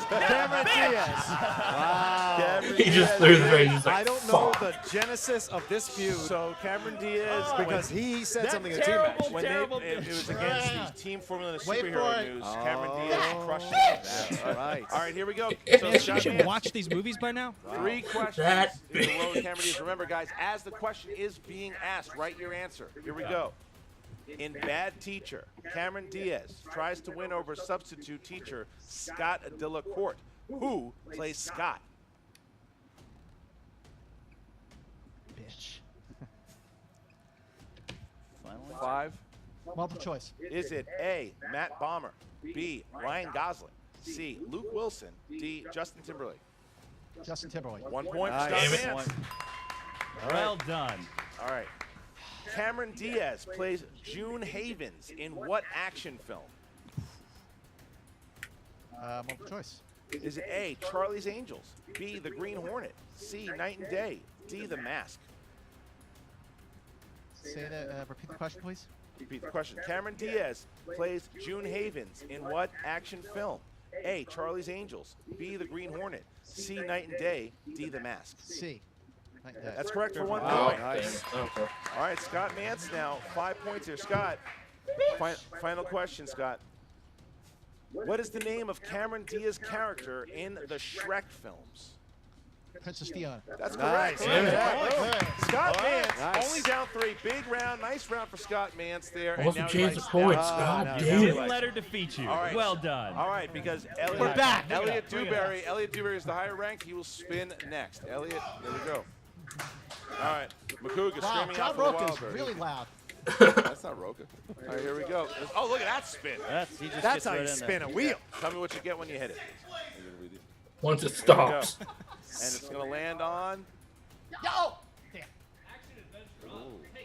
Cameron Diaz. Wow. He just threw the face. He's like, I don't know fuck. the genesis of this feud. So Cameron Diaz, Because he said something in the team match. when it was against the Team Formula Wait for Superhero it. News, Cameron Diaz crushed it. That's right. All right, here we go. So You Scott should Mantz, watch these movies by now. 3 questions That in a row with Cameron Diaz. Remember, guys, as the question is being asked, write your answer. Here we go. In Bad Teacher, Cameron Diaz tries to win over substitute teacher Scott Delacourt. Who plays Scott? Bitch. Final answer. 5. Multiple choice. Is it A, Matt Bomber, B, Ryan Gosling, C, Luke Wilson, D, Justin Timberlake? Justin Timberlake. 1 point for Scott Damn it. Mantz. Well done. All right. Cameron Diaz plays June Havens in what action film? Multiple choice. Is it A, Charlie's Angels, B, The Green Hornet, C, Night and Day, D, The Mask? Say that. Repeat the question, please. Repeat the question. Cameron Diaz plays June Havens in what action film? A, Charlie's Angels, B, The Green Hornet, C, Night and Day, D, The Mask? C. Like that. That's correct for 1 Oh, point. nice. Okay. All right, Scott Mantz now, 5 points here. Scott, final question, Scott. What is the name of Cameron Diaz's character in the Shrek films? Princess Fiona. That's correct. Damn it. Yeah. Scott Mantz, Nice. only down 3. Big round, nice round for Scott Mantz there. Almost and a now chance he of likes points. that. God Now damn he it. Didn't likes let her defeat you. All right. Well done. All right, because Elliot, We're back. Elliot Dewberry is the higher ranked. He will spin next. Elliot, there we go. All right, Makuga Wow, screaming John out for the Rocha wild is bird. really loud. That's not Rocha. All right, here we go. Oh, look at that spin. He just That's gets how right you in spin there. a wheel. Tell me what you get when you hit it. Once it Go. stops. And it's going to land on. Yo!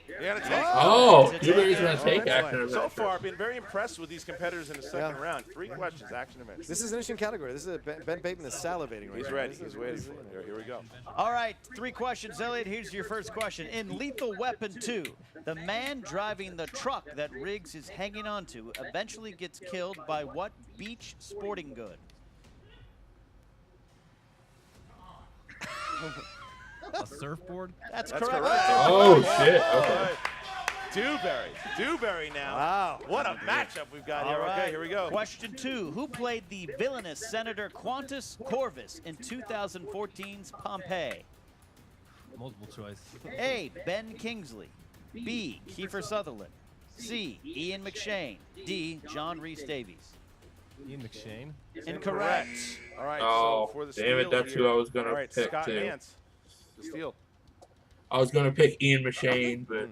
You're going to take Oh, It's a Dewberry's take. gonna take That's action right. So adventure. far, I've been very impressed with these competitors in the second Yeah. round. 3 questions, action adventure. This is an interesting category. This is Ben Bateman is salivating right He's now. ready. This He's is- waiting this for is- it. Here we go. All right, 3 questions, Elliot. Here's your first question. In Lethal Weapon 2, the man driving the truck that Riggs is hanging onto eventually gets killed by what beach sporting good? A surfboard? That's That's correct. correct. Oh shit. All Okay. right. Dewberry now. Wow. What a matchup we've got All here. right. Okay, here we go. Question 2. Who played the villainous Senator Quantus Corvus in 2014's Pompeii? Multiple choice. A. Ben Kingsley. B. Kiefer Sutherland. C. Ian McShane. D. John Rhys Davies. Ian McShane. Incorrect. All right, Oh, so for the damn it, steal that's here- who I was gonna All right, pick, Scott too. Mantz, the steal. I was gonna pick Ian McShane, but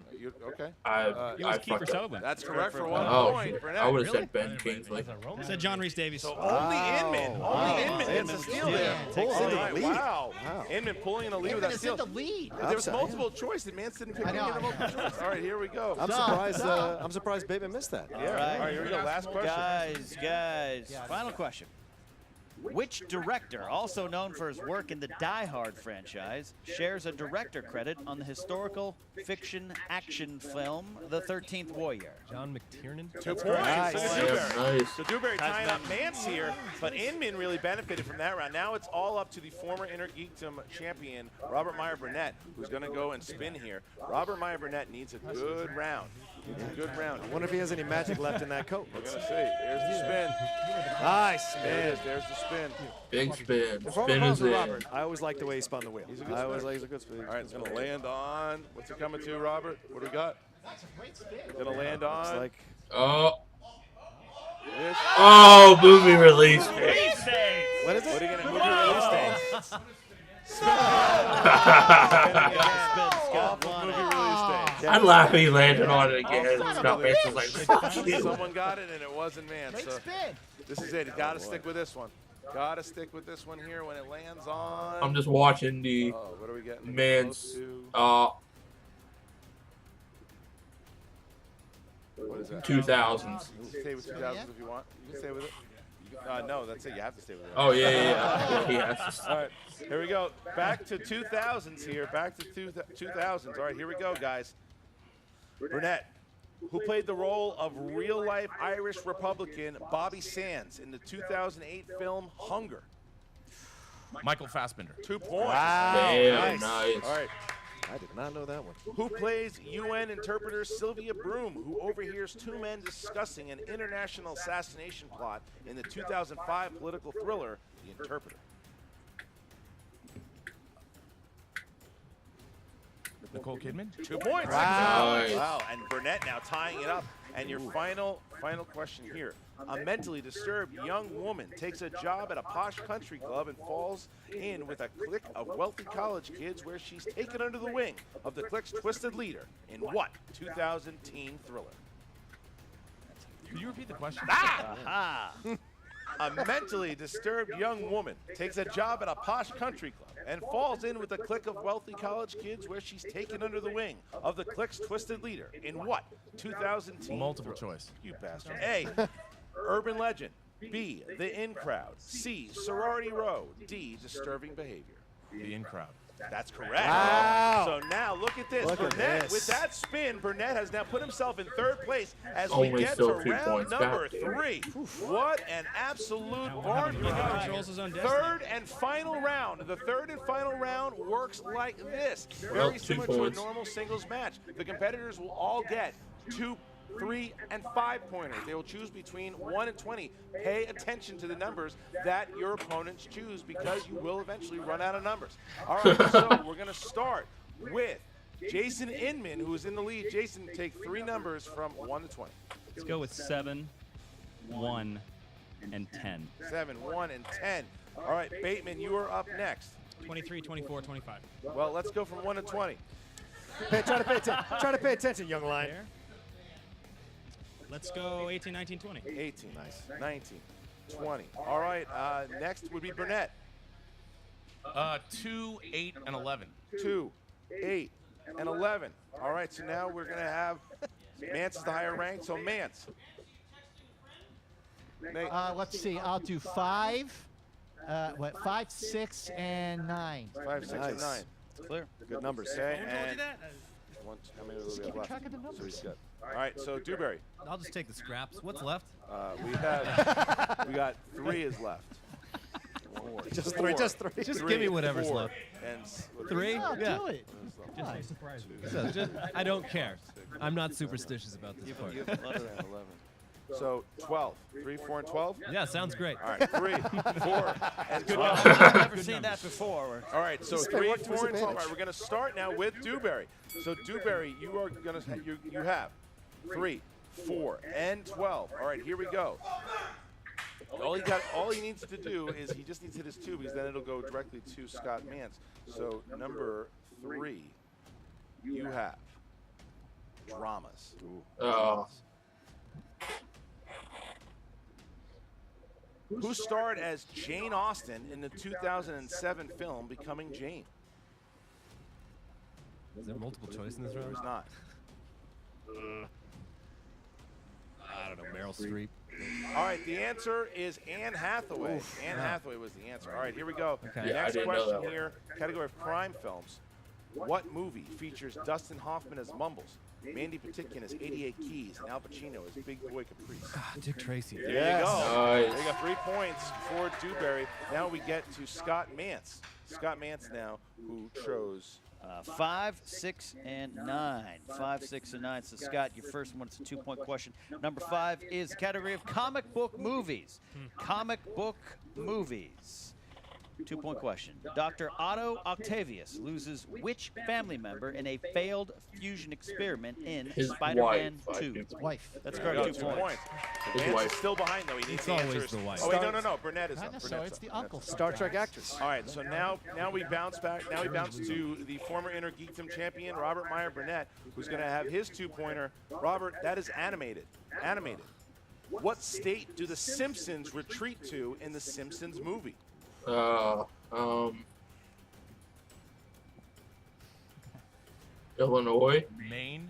Okay. I It was I Kiefer fucked up. Sutherland. That's correct for 1 Oh point. shit. For I would have Really? said Ben Kingsley. I said John Rhys Davies. So only Inman. Only Inman gets a steal there. Pulls All into the right, lead. wow. Wow. Inman pulling in the lead with Inman that is in steal. the lead. There was Upset, multiple choice, and Mantz didn't pick I any know. of the multiple choice. All right, here we go. I'm surprised. I'm surprised Bateman missed that. Yeah. All right, here we go. Last question. Guys, final question. Which director, also known for his work in the Die Hard franchise, shares a director credit on the historical fiction action film The 13th Warrior? John McTiernan. 2 points. Nice. So Damn, Dewberry. nice. So Dewberry tying up Mantz here, but Inman really benefited from that round. Now it's all up to the former Inner Geekdom champion, Robert Meyer Burrnett, who's going to go and spin here. Robert Meyer Burrnett needs a good round. It's a good round. I wonder if he has any magic left in that coat. We're going to see. There's the spin. Nice There it spin. is. There's the spin. Big spin. Before Spin we is pause for in. Robert, I always like the way he spun the wheel. He's a good I always spinner. like he's a good spin. All right, it's going to land on. What's it coming to, Robert? What do we got? That's a great spin. Going to land Looks on. like Oh. This. Oh, movie release. what is What it? are you going to move your release dates? Off of movie release dates. I'd laugh if he landed on it again. Scott Mantz was like, fuck you. Someone got it and it wasn't Mantz. Great So spin. this is it. You got to stick with this one. Got to stick with this one here when it lands on. I'm just watching the Oh, what are we getting? Mantz. Close to- What is that? 2000s. You can stay with 2000s if you want. You can stay with it. No, that's it. You have to stay with it. Oh, yeah. Yes. All right, here we go. Back to 2000s here. Back to 2000s. All right, here we go, guys. Burrnett, who played the role of real-life Irish Republican Bobby Sands in the 2008 film Hunger? Michael Fassbender. 2 points. Wow. Damn, nice. nice. All right. I did not know that one. Who plays UN interpreter Sylvia Broom, who overhears 2 men discussing an international assassination plot in the 2005 political thriller, The Interpreter? Nicole Kidman. 2 points. Wow. Nice. Wow. And Burrnett now tying it up. And your final question here. A mentally disturbed young woman takes a job at a posh country club and falls in with a clique of wealthy college kids where she's taken under the wing of the clique's twisted leader in what 2000 teen thriller? Could you repeat the question? Ah! A mentally disturbed young woman takes a job at a posh country club and falls in with a clique of wealthy college kids where she's taken under the wing of the clique's twisted leader in what 2010 Multiple thriller? choice. You bastard. A. Urban legend. B. The in crowd. C. Sorority row. D. Disturbing behavior. The in crowd. That's correct. Wow. So now look at this. Look at Burrnett, this. with that spin, Burrnett has now put himself in 3rd place as Only we get still to 2 round points number back. 3. What an absolute barn He burner. controls his own destiny. 3rd and final round. The 3rd and final round works like this. Well, Very 2 similar to a points. normal singles match. The competitors will all get 2, 3, and 5 pointers. They will choose between 1 and 20. Pay attention to the numbers that your opponents choose because you will eventually run out of numbers. All right, so we're going to start with Jason Inman, who is in the lead. Jason, take 3 numbers from 1 to 20. Let's go with 7, 1, and 10. 7, 1, and 10. All right, Bateman, you are up next. 23, 24, 25. Well, let's go from 1 to 20. Try to pay attention, young lion. There. Let's go 18, 19, 20. 18, nice. 19, 20. All right, next would be Burrnett. 2, 8, and 11. 2, 8, and 11. All right, so now we're going to have Mantz is the higher rank, so Mantz. Nate, Let's see. I'll do 5. 5, 6, and 9. 5, 6, and Nice. 9. Clear. Good numbers. Okay, Who told you and that? how many do we have keeping left? track of the So he's numbers. got. All right, so Dewberry. I'll just take the scraps. What's left? We got 3 is left. Just 3. Just 3. Just give me whatever's 4, left. and 3? Oh, Yeah. do it. So I don't care. I'm not superstitious about this part. 11. So 12. 3, 4, and 12. Yeah, sounds great. All right, 3, 4, and 12. I've never seen that before. All right, so This guy 3, worked to his 4, and 12. All advantage. right, we're going to start now with Dewberry. So Dewberry, you are going to you have 3, 4, and 12. All right, here we go. All he needs to do is he just needs to hit his 2 because then it'll go directly to Scott Mantz. So number 3, you have dramas. Oh. Who starred as Jane Austen in the 2007 film Becoming Jane? Is there multiple choice in this There's round? not. I don't know. Meryl Streep. All right, the answer is Anne Hathaway. Anne Hathaway was the answer. All right, here we go. Okay. Yeah, I Next didn't know question that one. here, category of crime films. What movie features Dustin Hoffman as Mumbles, Mandy Patinkin as 88 Keys, and Al Pacino as Big Boy Caprice? Dick Tracy. There Yes. you go. Nice. They got 3 points for Dewberry. Now we get to Scott Mantz. Scott Mantz now, who chose 5, 6, and 9. 5, 6, and 9. So, Scott, your first one is a 2-point question. Number 5 is the category of comic book movies. Comic book movies. 2-point question. Dr. Otto Octavius loses which family member in a failed fusion experiment in His Spider-Man wife, 2? His wife. That's There you correct. go, 2 points. His Mantz wife. is still behind, though. He needs It's to always answer. the wife. Oh, wait, no. Burnett is Not up. necessarily. Burnett's It's up. the uncle. Star Trek actress. All right, so now we bounce back. Now we bounce to the former Inner Geekdom champion, Robert Meyer Burrnett, who's going to have his 2-pointer. Robert, that is animated. Animated. What state do the Simpsons retreat to in the Simpsons movie? Illinois. Maine.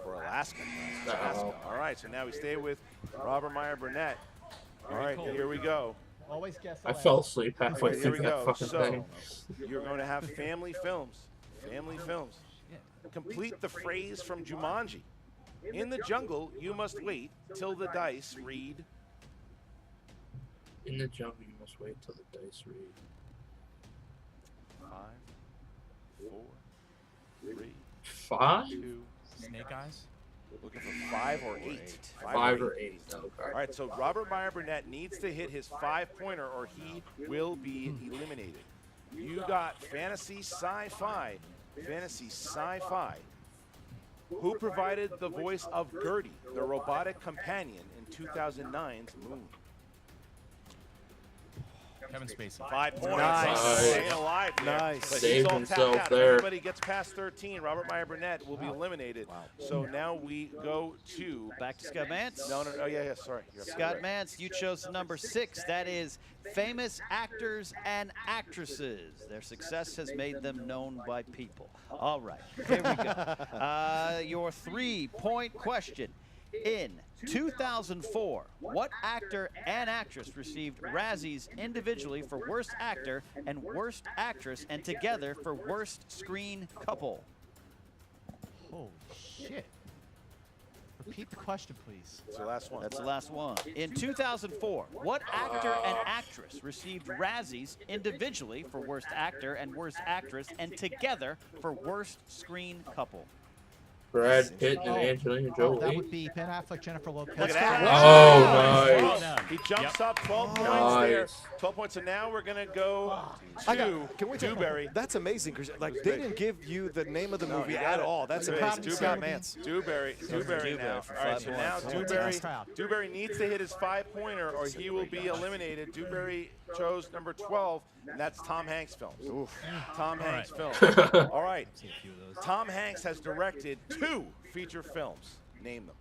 Or Alaska. Alaska. All right, so now we stay with Robert Meyer Burrnett. All right, here we go. Always guess. I fell asleep halfway Here through we that go. fucking So thing. you're going to have family films. Family films. Complete the phrase from Jumanji. In the jungle, you must wait till the dice read. In the jungle, you must wait till the dice read. 5, 4, 3, 5? 2. Snake Eyes. Looking for 5 or 8. 5 or 8. Okay. All right, so Robert Meyer Burrnett needs to hit his 5-pointer or he will be eliminated. You got fantasy sci-fi. Fantasy sci-fi. Who provided the voice of Gertie, the robotic companion in 2009's Moon? Kevin Spacey. 5 points. Nice. Staying alive there. Nice. But Saved he's all himself tapped out. there. If anybody gets past 13, Robert Meyer Burrnett will be eliminated. So now we go to Back to Scott Mantz. No. Oh yeah. Sorry. You're Scott Mantz, you chose number 6. That is famous actors and actresses. Their success has made them known by people. All right, here we go. Your 3-point question. In 2004, what actor and actress received Razzies individually for Worst Actor and Worst Actress and together for Worst Screen Couple? Holy shit. Repeat the question, please. That's the last one. That's the last one. In 2004, what actor and actress received Razzies individually for Worst Actor and Worst Actress and together for Worst Screen Couple? Brad Pitt and Oh. Angelina Oh, Jolie. that would be Ben Affleck, Jennifer Lopez. Look at that. Oh, Wow. nice. He jumps up 12 points Nice. there. 12 points. So now we're going to go to Can we take Dewberry. That's amazing, Chris. Like, they didn't give you the name of the No, movie you got at it. all. That's Dewberry. amazing. Scott Mantz. Dewberry now. Dewberry All for right, 5 so now points. Dewberry needs to hit his 5-pointer or he will be eliminated. Dewberry chose number 12, and that's Tom Hanks films. Tom Hanks films. All right. Seen a few of those. Tom Hanks has directed 2 feature films. Name them.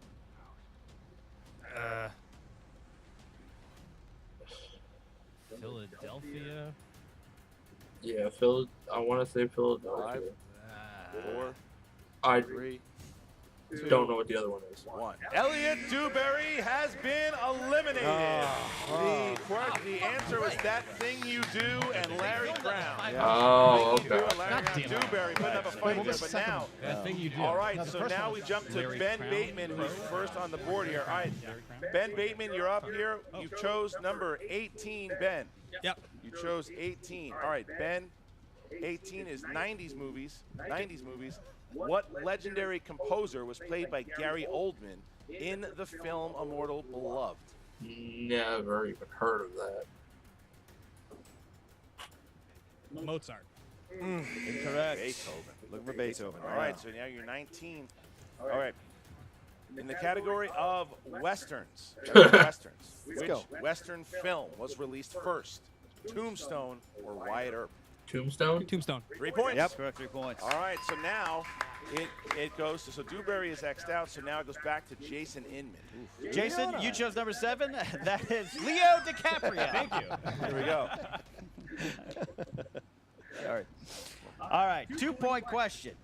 Philadelphia. Yeah, I want to say Philadelphia. 5, 4, I 3, 2, don't know what the other one is. 1. Elliot Dewberry has been eliminated. The answer was That Thing You Do and Larry Brown. Oh, That Thing You Do okay. and Larry Brown. Dewberry putting up a fight what there, was the but second now. one? That thing you do. All right, No, the so first now one we was jump to Larry Ben Crown. Bateman, who's first on the board here. All right, Ben Bateman, you're up here. You chose number 18, Ben. Yep. You chose 18. All right, Ben, 18 is 90s movies. 90s movies. What legendary composer was played by Gary Oldman in the film Immortal Beloved? Never even heard of that. Mozart. Incorrect. Beethoven. Look for Beethoven. All right, so now you're 19. All right. In the category of westerns, which go. western film was released first? Tombstone or Wyatt Earp? Tombstone? Tombstone. 3 points. Yep. Correct, 3 points. All right, so now it goes to, so Dewberry is X'd out, so now it goes back to Jason Inman. Jason, you chose number 7. That is Leo DiCaprio. Thank you. Here we go. All right, 2-point question.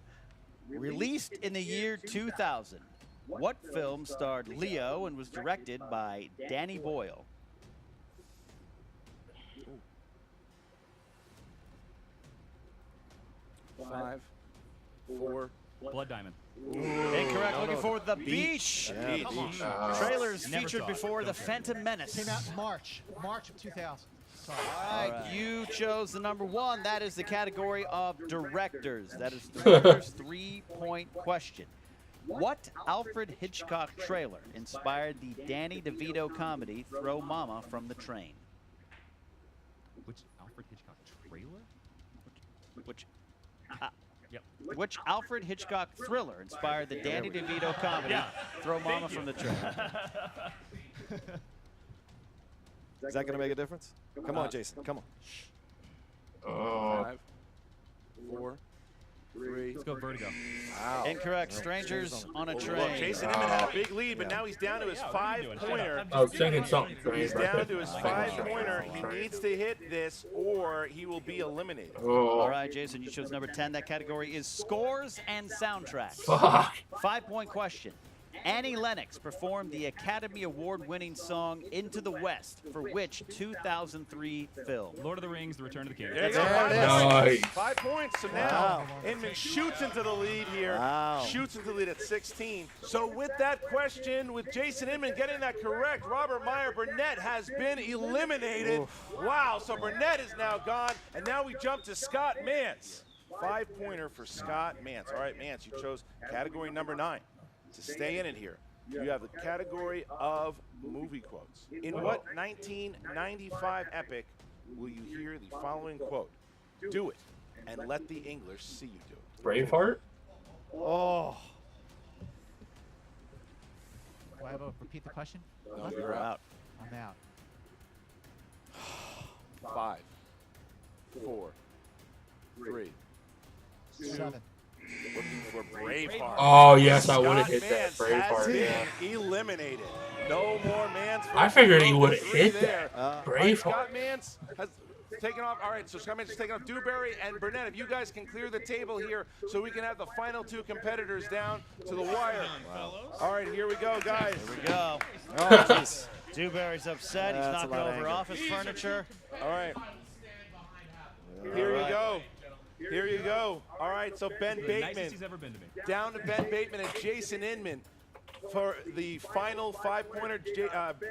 Released in the year 2000, what film starred Leo and was directed by Danny Boyle? Five, 4. Blood Diamond. Incorrect. Looking for The Beach. Beach. Trailers Never featured saw it. before The Don't care. Phantom Menace. Came out in March of 2000. All right, you chose the number 1. That is the category of directors. That is director's 3-point question. What Alfred Hitchcock trailer inspired the Danny DeVito comedy Throw Mama from the Train? Which Alfred Hitchcock trailer? Which Alfred Hitchcock thriller inspired the Danny DeVito comedy Throw Mama from the Train? Is that going to make a difference? Come on, Jason. Come on. Oh. 5, 4, 3. Let's go Vertigo. Wow. Incorrect. Strangers on a Look, Train. Jason Inman had a big lead, but now he's down to his 5-pointer. I was thinking something. He's down to his 5-pointer. He needs to hit this, or he will be eliminated. Oh. All right, Jason, you chose number 10. That category is scores and soundtracks. Fuck. 5-point question. Annie Lennox performed the Academy Award-winning song Into the West for which 2003 film? Lord of the Rings, The Return of the King. There you go. Nice. 5 points. So now Inman shoots into the lead here. Wow. Shoots into the lead at 16. So with that question, with Jason Inman getting that correct, Robert Meyer Burrnett has been eliminated. Wow. So Burrnett is now gone, and now we jump to Scott Mantz. 5-pointer for Scott Mantz. All right, Mantz, you chose category number 9. To stay in it here, you have the category of movie quotes. In what 1995 epic will you hear the following quote? Do it, and let the English see you do it. Braveheart? Oh. Do I have to repeat the question? No, you're out. I'm out. 5, 4, 3, 2. 7. Looking for Braveheart. Oh, yes, I would have Scott hit that. Mantz has Braveheart, yeah. been eliminated. No more Mantz. I figured he would have 3 hit there. that. All right, Braveheart. Scott Mantz has taken off. All right, so Scott Mantz has taken off Dewberry and Burrnett. If you guys can clear the table here so we can have the final 2 competitors down to the wire. All right, here we go, guys. Here we go. Oh, jeez. Dewberry's upset. He's That's a knocking lot of over anger. office furniture. All right. Here you go. Here you go. All right, so Ben Nicest Bateman. he's ever been to me. Down to Ben Bateman and Jason Inman for the final 5-pointer.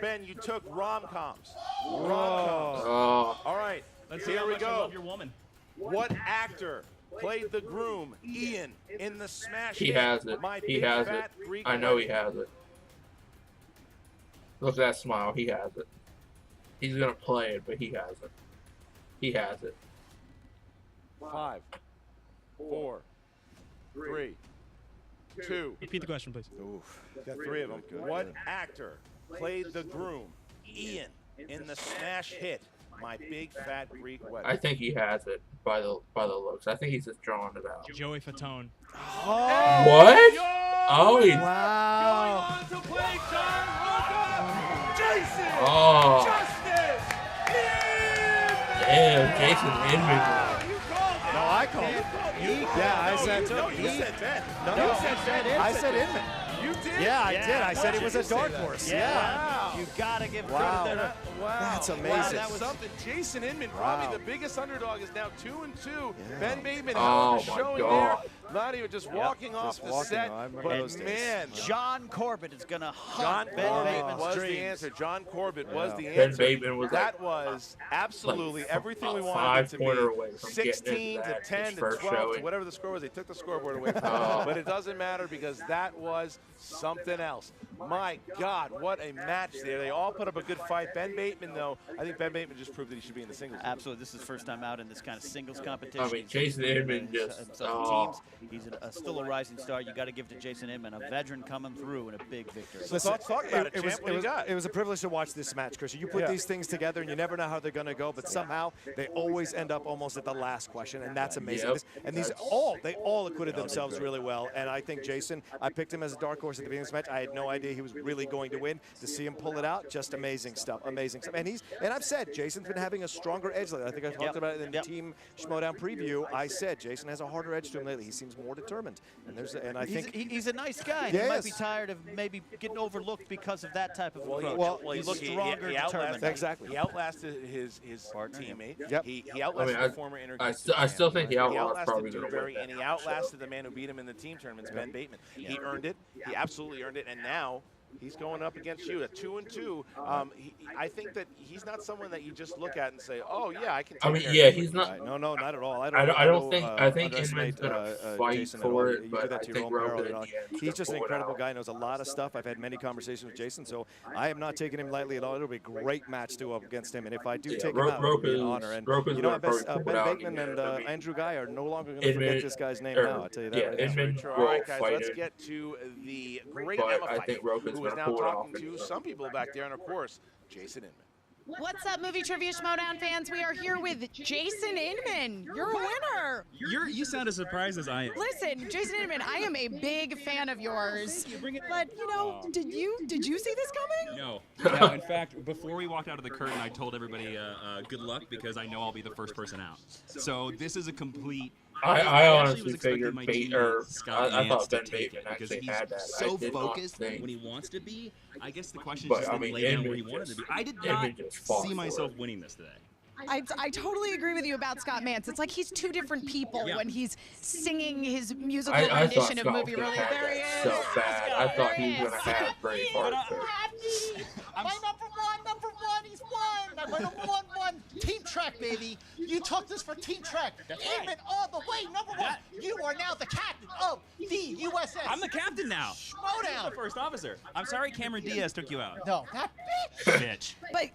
Ben, you took rom-coms. Rom-coms. Oh. All right, Let's see here how we much you go. love your woman. What actor played the groom, Ian, in the smash He hit, has it. My He Big has it. Fat Greek I know he Wedding? has it. Look at that smile. He has it. He's going to play it, but he has it. He has it. 5, 4, 3, 2. Repeat the question, please. Oof. Got 3 of them. What actor played the groom, Ian, in the smash hit, My Big Fat Greek Wedding? I think he has it by the looks. I think he's just drawing it out. Joey Fatone. What? Oh, he. Wow. Going on to play John Rocha, Jason Oh. Justice Damn, Jason Inman. No, I called it. Yeah, I said. No, you said Ben. No, You said Ben. I said Inman. You did? Yeah, I did. I said it was a Why dark did you say horse. that? Yeah. Wow. You gotta give Wow. credit there. Wow. That's Wow, amazing. that was something. Jason Inman, probably the biggest underdog, is now 2-2. Yeah. Ben Bateman, Oh, hell of a my showing God. there. Not even just walking off Just the walking. set. I remember But those days. man, John Corbett is gonna John hunt Ben Corbett Bateman's was dreams. the answer. John Corbett was the Ben answer. Bateman was that like, was absolutely like everything we a wanted it to 5-pointer be. away from getting into 16 to that, 10 his to first 12 to showing. whatever the score was. They took the scoreboard away from Oh. him. But it doesn't matter because that was something else. My God, what a match there. They all put up a good fight. Ben Bateman, though, I think Ben Bateman just proved that he should be in the singles. Absolutely, this is his first time out in this kind of singles competition. I mean, He's Jason Inman just. himself in teams. He's still a rising star. You got to give to Jason Inman, a veteran coming through in a big victory. So talk about it, was, champ. What do you got? it was a privilege to watch this match, Christian. You put Yeah. these things together, and you never know how they're going to go, but somehow they always end up almost at the last question, and that's amazing. Yep. And they all acquitted themselves really well, and I think Jason, I picked him as a dark horse at the beginning of this match. I had no idea he was really going to win. To see him pull it out, just amazing stuff, amazing stuff. And I've said Jason's been having a stronger edge lately. I think I talked about it in the Team Schmodown preview. I said Jason has a harder edge to him lately. He seems more determined, and I think He's a nice guy. Yes. He might be tired of maybe getting overlooked because of that type of approach. He he's stronger, determined. Exactly. He outlasted his teammate. Yep. He outlasted the former I still think the He Outlaw is outlasted probably going to win Dewberry, that. and he outlasted the man who beat him in the team tournaments, Ben Bateman. He earned it. He absolutely earned it. And now He's going up against you at 2-2. I think that he's not someone that you just look at and say, "Oh yeah, I can." Take care yeah, of he's him." not. No, not at all. I don't think. I think underestimate, Inman's gonna fight Jason for at it, all. You but do that I to your think own peril. Rocha You know? in the end is He's just an gonna pull it incredible out. guy. Knows a lot of stuff. I've had many conversations with Jason, so I am not taking him lightly at all. It'll be a great match to go up against him, and if I do take him out, it'll be an honor. And you know, Ben Bateman and Andrew Guy are no longer going to forget this guy's name now. I'll tell you that. Yeah, right now. Inman All will right, guys, fight let's it. get to the great But Emma I fight, think Rocha's who is gonna now pull it talking off. to some people back there, and of course, Jason Inman. What's up, Movie Trivia Schmodown fans? We are here with Jason Inman. You're a winner. You sound as surprised as I am. Listen, Jason Inman, I am a big fan of yours. But you know, did you see this coming? No. No, in fact, before we walked out of the curtain, I told everybody good luck because I know I'll be the first person out. So this is a complete. I actually honestly was expecting figured my Bate teammate, or Scott I Mantz thought to Ben take Bateman it because actually he's had that. so I did not focused think. when he wants to be. I guess the question But, is just I to mean, lay down Inman where he wanted to just- be. I did Inman not just fought see for myself it. winning this today. I totally agree with you about Scott Mantz. It's like he's two different people Yeah. when he's singing his musical I thought rendition of Scott movie. was gonna Really, have there he that is. so bad. I thought he was There gonna he is. have Braveheart. My number one, he's won. I went a 1-1 team track, baby. You took this for team track. Inman all the way, number one. You are now the captain of the USS. I'm the captain now. I'm the Schmodown. first officer. I'm sorry Cameron Diaz took you out. No, that Bitch. But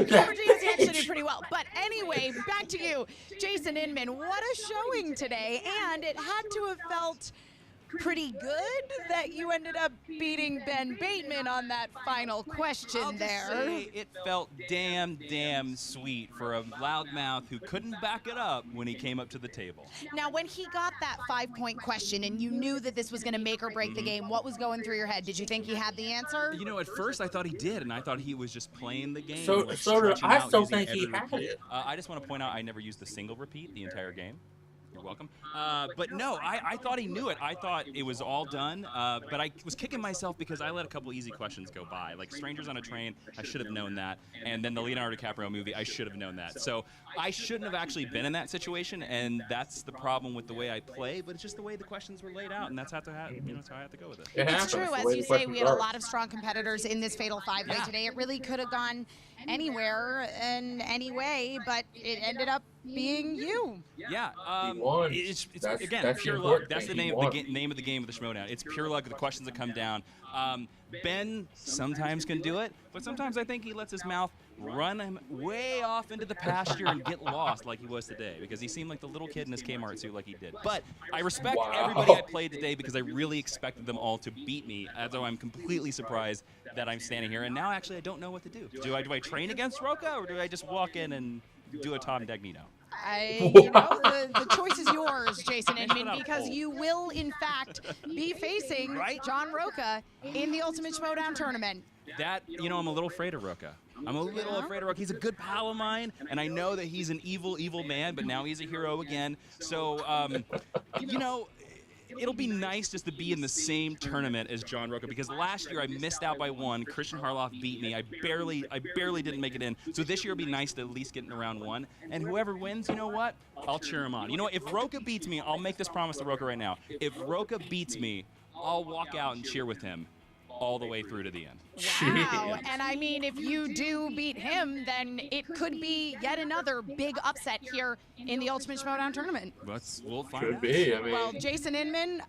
Cameron Diaz actually did pretty well. But anyway, back to you, Jason Inman. What a showing today, and it had to have felt pretty good that you ended up beating Ben Bateman on that final question I'll just there. say it felt damn sweet for a loudmouth who couldn't back it up when he came up to the table. Now, when he got that 5-point question and you knew that this was going to make or break the game, what was going through your head? Did you think he had the answer? You know, at first I thought he did, and I thought he was just playing the game. So like I stretching out, still using think he every had repeat. it. I just want to point out I never used the single repeat the entire game. You're welcome. But no, I thought he knew it. I thought it was all done, but I was kicking myself because I let a couple easy questions go by. Like Strangers on a Train, I should have known that. And then the Leonardo DiCaprio movie, I should have known that. So I shouldn't have actually been in that situation, and that's the problem with the way I play, but it's just the way the questions were laid out, and that's how I have to go with it. It's true. As you say, we had a lot of strong competitors in this Fatal 5-Way today. It really could have gone anywhere and any way, but it ended up being you. Yeah, He won. it's again that's pure the luck. important That's the thing. He name won. name of the game of the Schmodown. It's pure luck. The questions that come down. Ben sometimes can do it, but sometimes I think he lets his mouth run him way off into the pasture and get lost like he was today because he seemed like the little kid in his Kmart suit like he did. But I respect everybody I played today because I really expected them all to beat me, as though I'm completely surprised that I'm standing here. And now actually I don't know what to do. Do I train against Rocha or do I just walk in and do a Tom Dagnino? The choice is yours, Jason Inman, because you will, in fact, be facing John Rocha in the Ultimate Schmodown tournament. That, I'm a little afraid of Rocha. I'm a little afraid of Rocha. He's a good pal of mine, and I know that he's an evil man, but now he's a hero again. So, it'll be nice just to be in the same tournament as John Rocha because last year I missed out by one. Christian Harloff beat me. I barely didn't make it in. So this year it'll be nice to at least get in round one. And whoever wins, you know what? I'll cheer him on. You know what? If Rocha beats me, I'll make this promise to Rocha right now. If Rocha beats me, I'll walk out and cheer with him all the way through to the end. Wow. And I mean, if you do beat him, then it could be yet another big upset here in the Ultimate Schmodown tournament. We'll find out. Could be. I mean, Well, Jason Inman,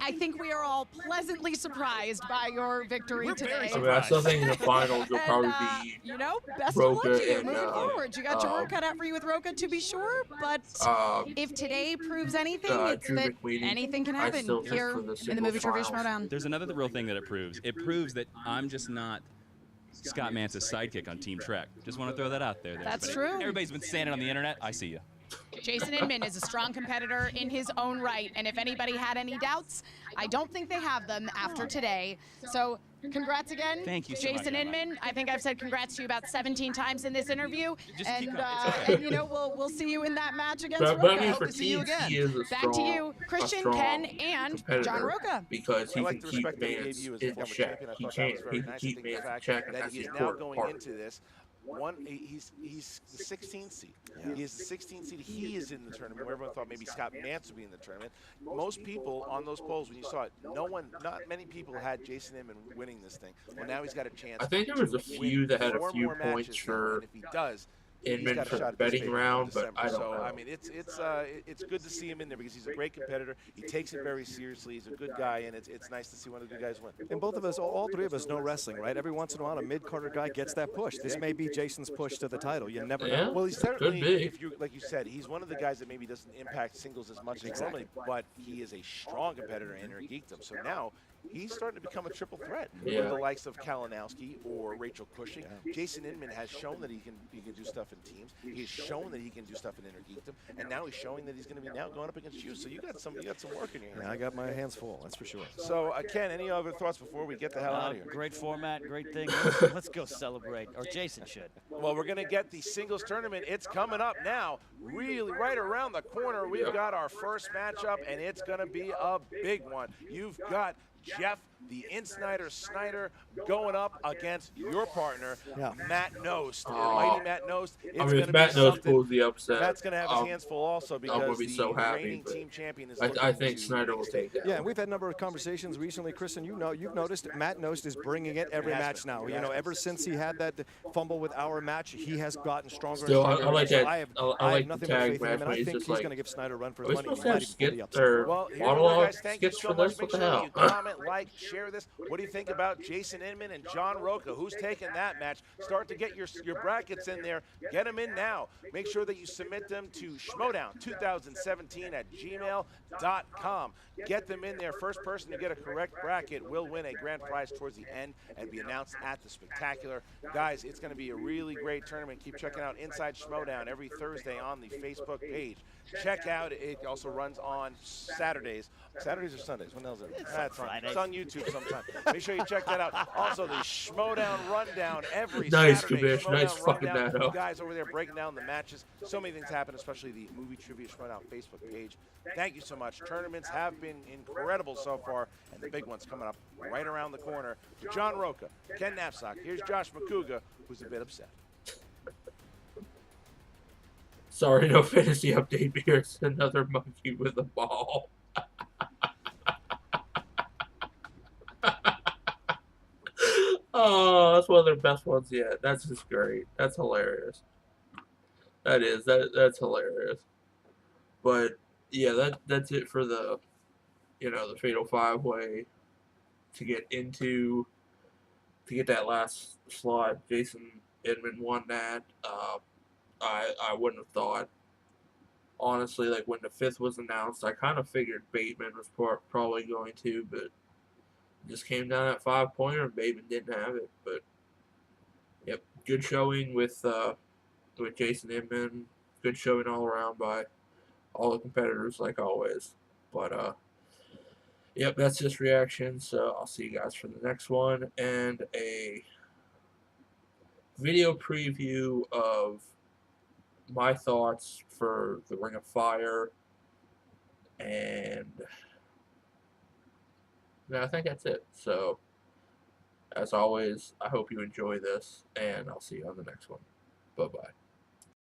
I think we are all pleasantly surprised by your victory today. I mean, I still think in the finals you'll probably be best of luck Rocha to you and, moving forward. You got your work cut out for you with Rocha, to be sure, but if today proves anything, it's Drew that McWeedy, anything can I happen still think here for the in the Movie Trivia singles Schmodown. There's another real thing that it proves. It proves that I'm just not Scott Mantz's sidekick on Team Trek. Just want to throw that out there. That's everybody. true. Everybody's been saying it on the internet. I see you. Jason Inman is a strong competitor in his own right, and if anybody had any doubts, I don't think they have them after today. So congrats again, Thank you so Jason much, Inman. I think I've said congrats to you about 17 times in this interview, Just keep and going. It's okay. we'll see you in that match against But I Rocha. mean, Hope for to see you teams, again. he is a Back strong, to you, Christian, strong Ken, and John competitor Rocha. because he I can like the keep respect that he gave Mantz you as in the former check. champion. I He thought that can. was very He can nice. I keep think the Mantz in fact check, and that that's he the is now important going part. into this He's the 16th seed. He is the 16th seed. He is in the tournament where everyone thought maybe Scott Mantz would be in the tournament. Most people on those polls, when you saw it, not many people had Jason Inman winning this thing. Well, now he's got a chance. I think there was a few that had a few points for and if he does, Inman for the betting round, but I don't know. I mean, it's good to see him in there because he's a great competitor. He takes it very seriously. He's a good guy, and it's nice to see one of the good guys win. And both of us, all three of us, know wrestling, right? Every once in a while, a mid-carder guy gets that push. This may be Jason's push to the title. You never know. Well, he's certainly, if you like you said, he's one of the guys that maybe doesn't impact singles as much as normally, but he is a strong competitor in Inner Geekdom. So now he's starting to become a triple threat with the likes of Kalinowski or Rachel Cushing. Jason Inman has shown that he can do stuff in teams. He's shown that he can do stuff in Inner Geekdom, and now he's showing that he's going to be now going up against you. So you got some work in your hands. Yeah, I got my hands full. That's for sure. So Ken, any other thoughts before we get the hell out of here? Great format, great thing. Let's go celebrate, or Jason should. Well, we're going to get the singles tournament. It's coming up now, really right around the corner. We've got our first matchup, and it's going to be a big one. You've got Jeff, the Snyder, going up against your partner, Matt Nost. Mighty Matt Nost. I mean, if Matt Nost pulls the upset, Matt's going to have his hands full also because I'm be so happy, reigning team champion is I think Snyder will take that. Yeah, and we've had a number of conversations recently, Chris, and you've noticed Matt Nost is bringing it every match now. You know, ever since he had that fumble with our match, he has gotten stronger and stronger. I like that. I have nothing but faith in him, and I think he's going to give Snyder a run for his money. He might even pull the upset. Well, here we go, guys. Thank you so much. Make sure that you comment, like, share this. What do you think about Jason Inman and John Rocha? Who's taking that match? Start to get your brackets in there. Get them in now. Make sure that you submit them to schmodown2017@gmail.com. Get them in there. First person to get a correct bracket will win a grand prize towards the end and be announced at the Spectacular. Guys, it's going to be a really great tournament. Keep checking out Inside Schmodown every Thursday on the Facebook page. Check out, it also runs on Saturdays. Saturdays or Sundays? When the hell's it? That's fine. It's on YouTube sometime. Make sure you check that out. Also, the Schmodown Rundown every Saturday. Kabish. Nice fucking that up. Guys over there breaking down the matches. So many things happen, especially the Movie Trivia Schmodown Facebook page. Thank you so much. Tournaments have been incredible so far, and the big one's coming up right around the corner. For John Rocha, Ken Knapsack, here's Josh McCouga, who's a bit upset. Sorry, no fantasy update. Here's another monkey with a ball. Oh, that's one of their best ones yet. That's just great. That's hilarious. That is. That's hilarious. But yeah, that's it for the, the Fatal 5-Way to get that last slot. Jason Inman won that. I wouldn't have thought. Honestly, like when the 5th was announced, I kind of figured Bateman was probably going to, but it just came down at 5-pointer and Bateman didn't have it. But yep, good showing with Jason Inman. Good showing all around by all the competitors, like always. But yep, that's just reaction. So I'll see you guys for the next one and a video preview of my thoughts for the Ring of Fire, and I think that's it. So, as always, I hope you enjoy this, and I'll see you on the next one. Bye-bye.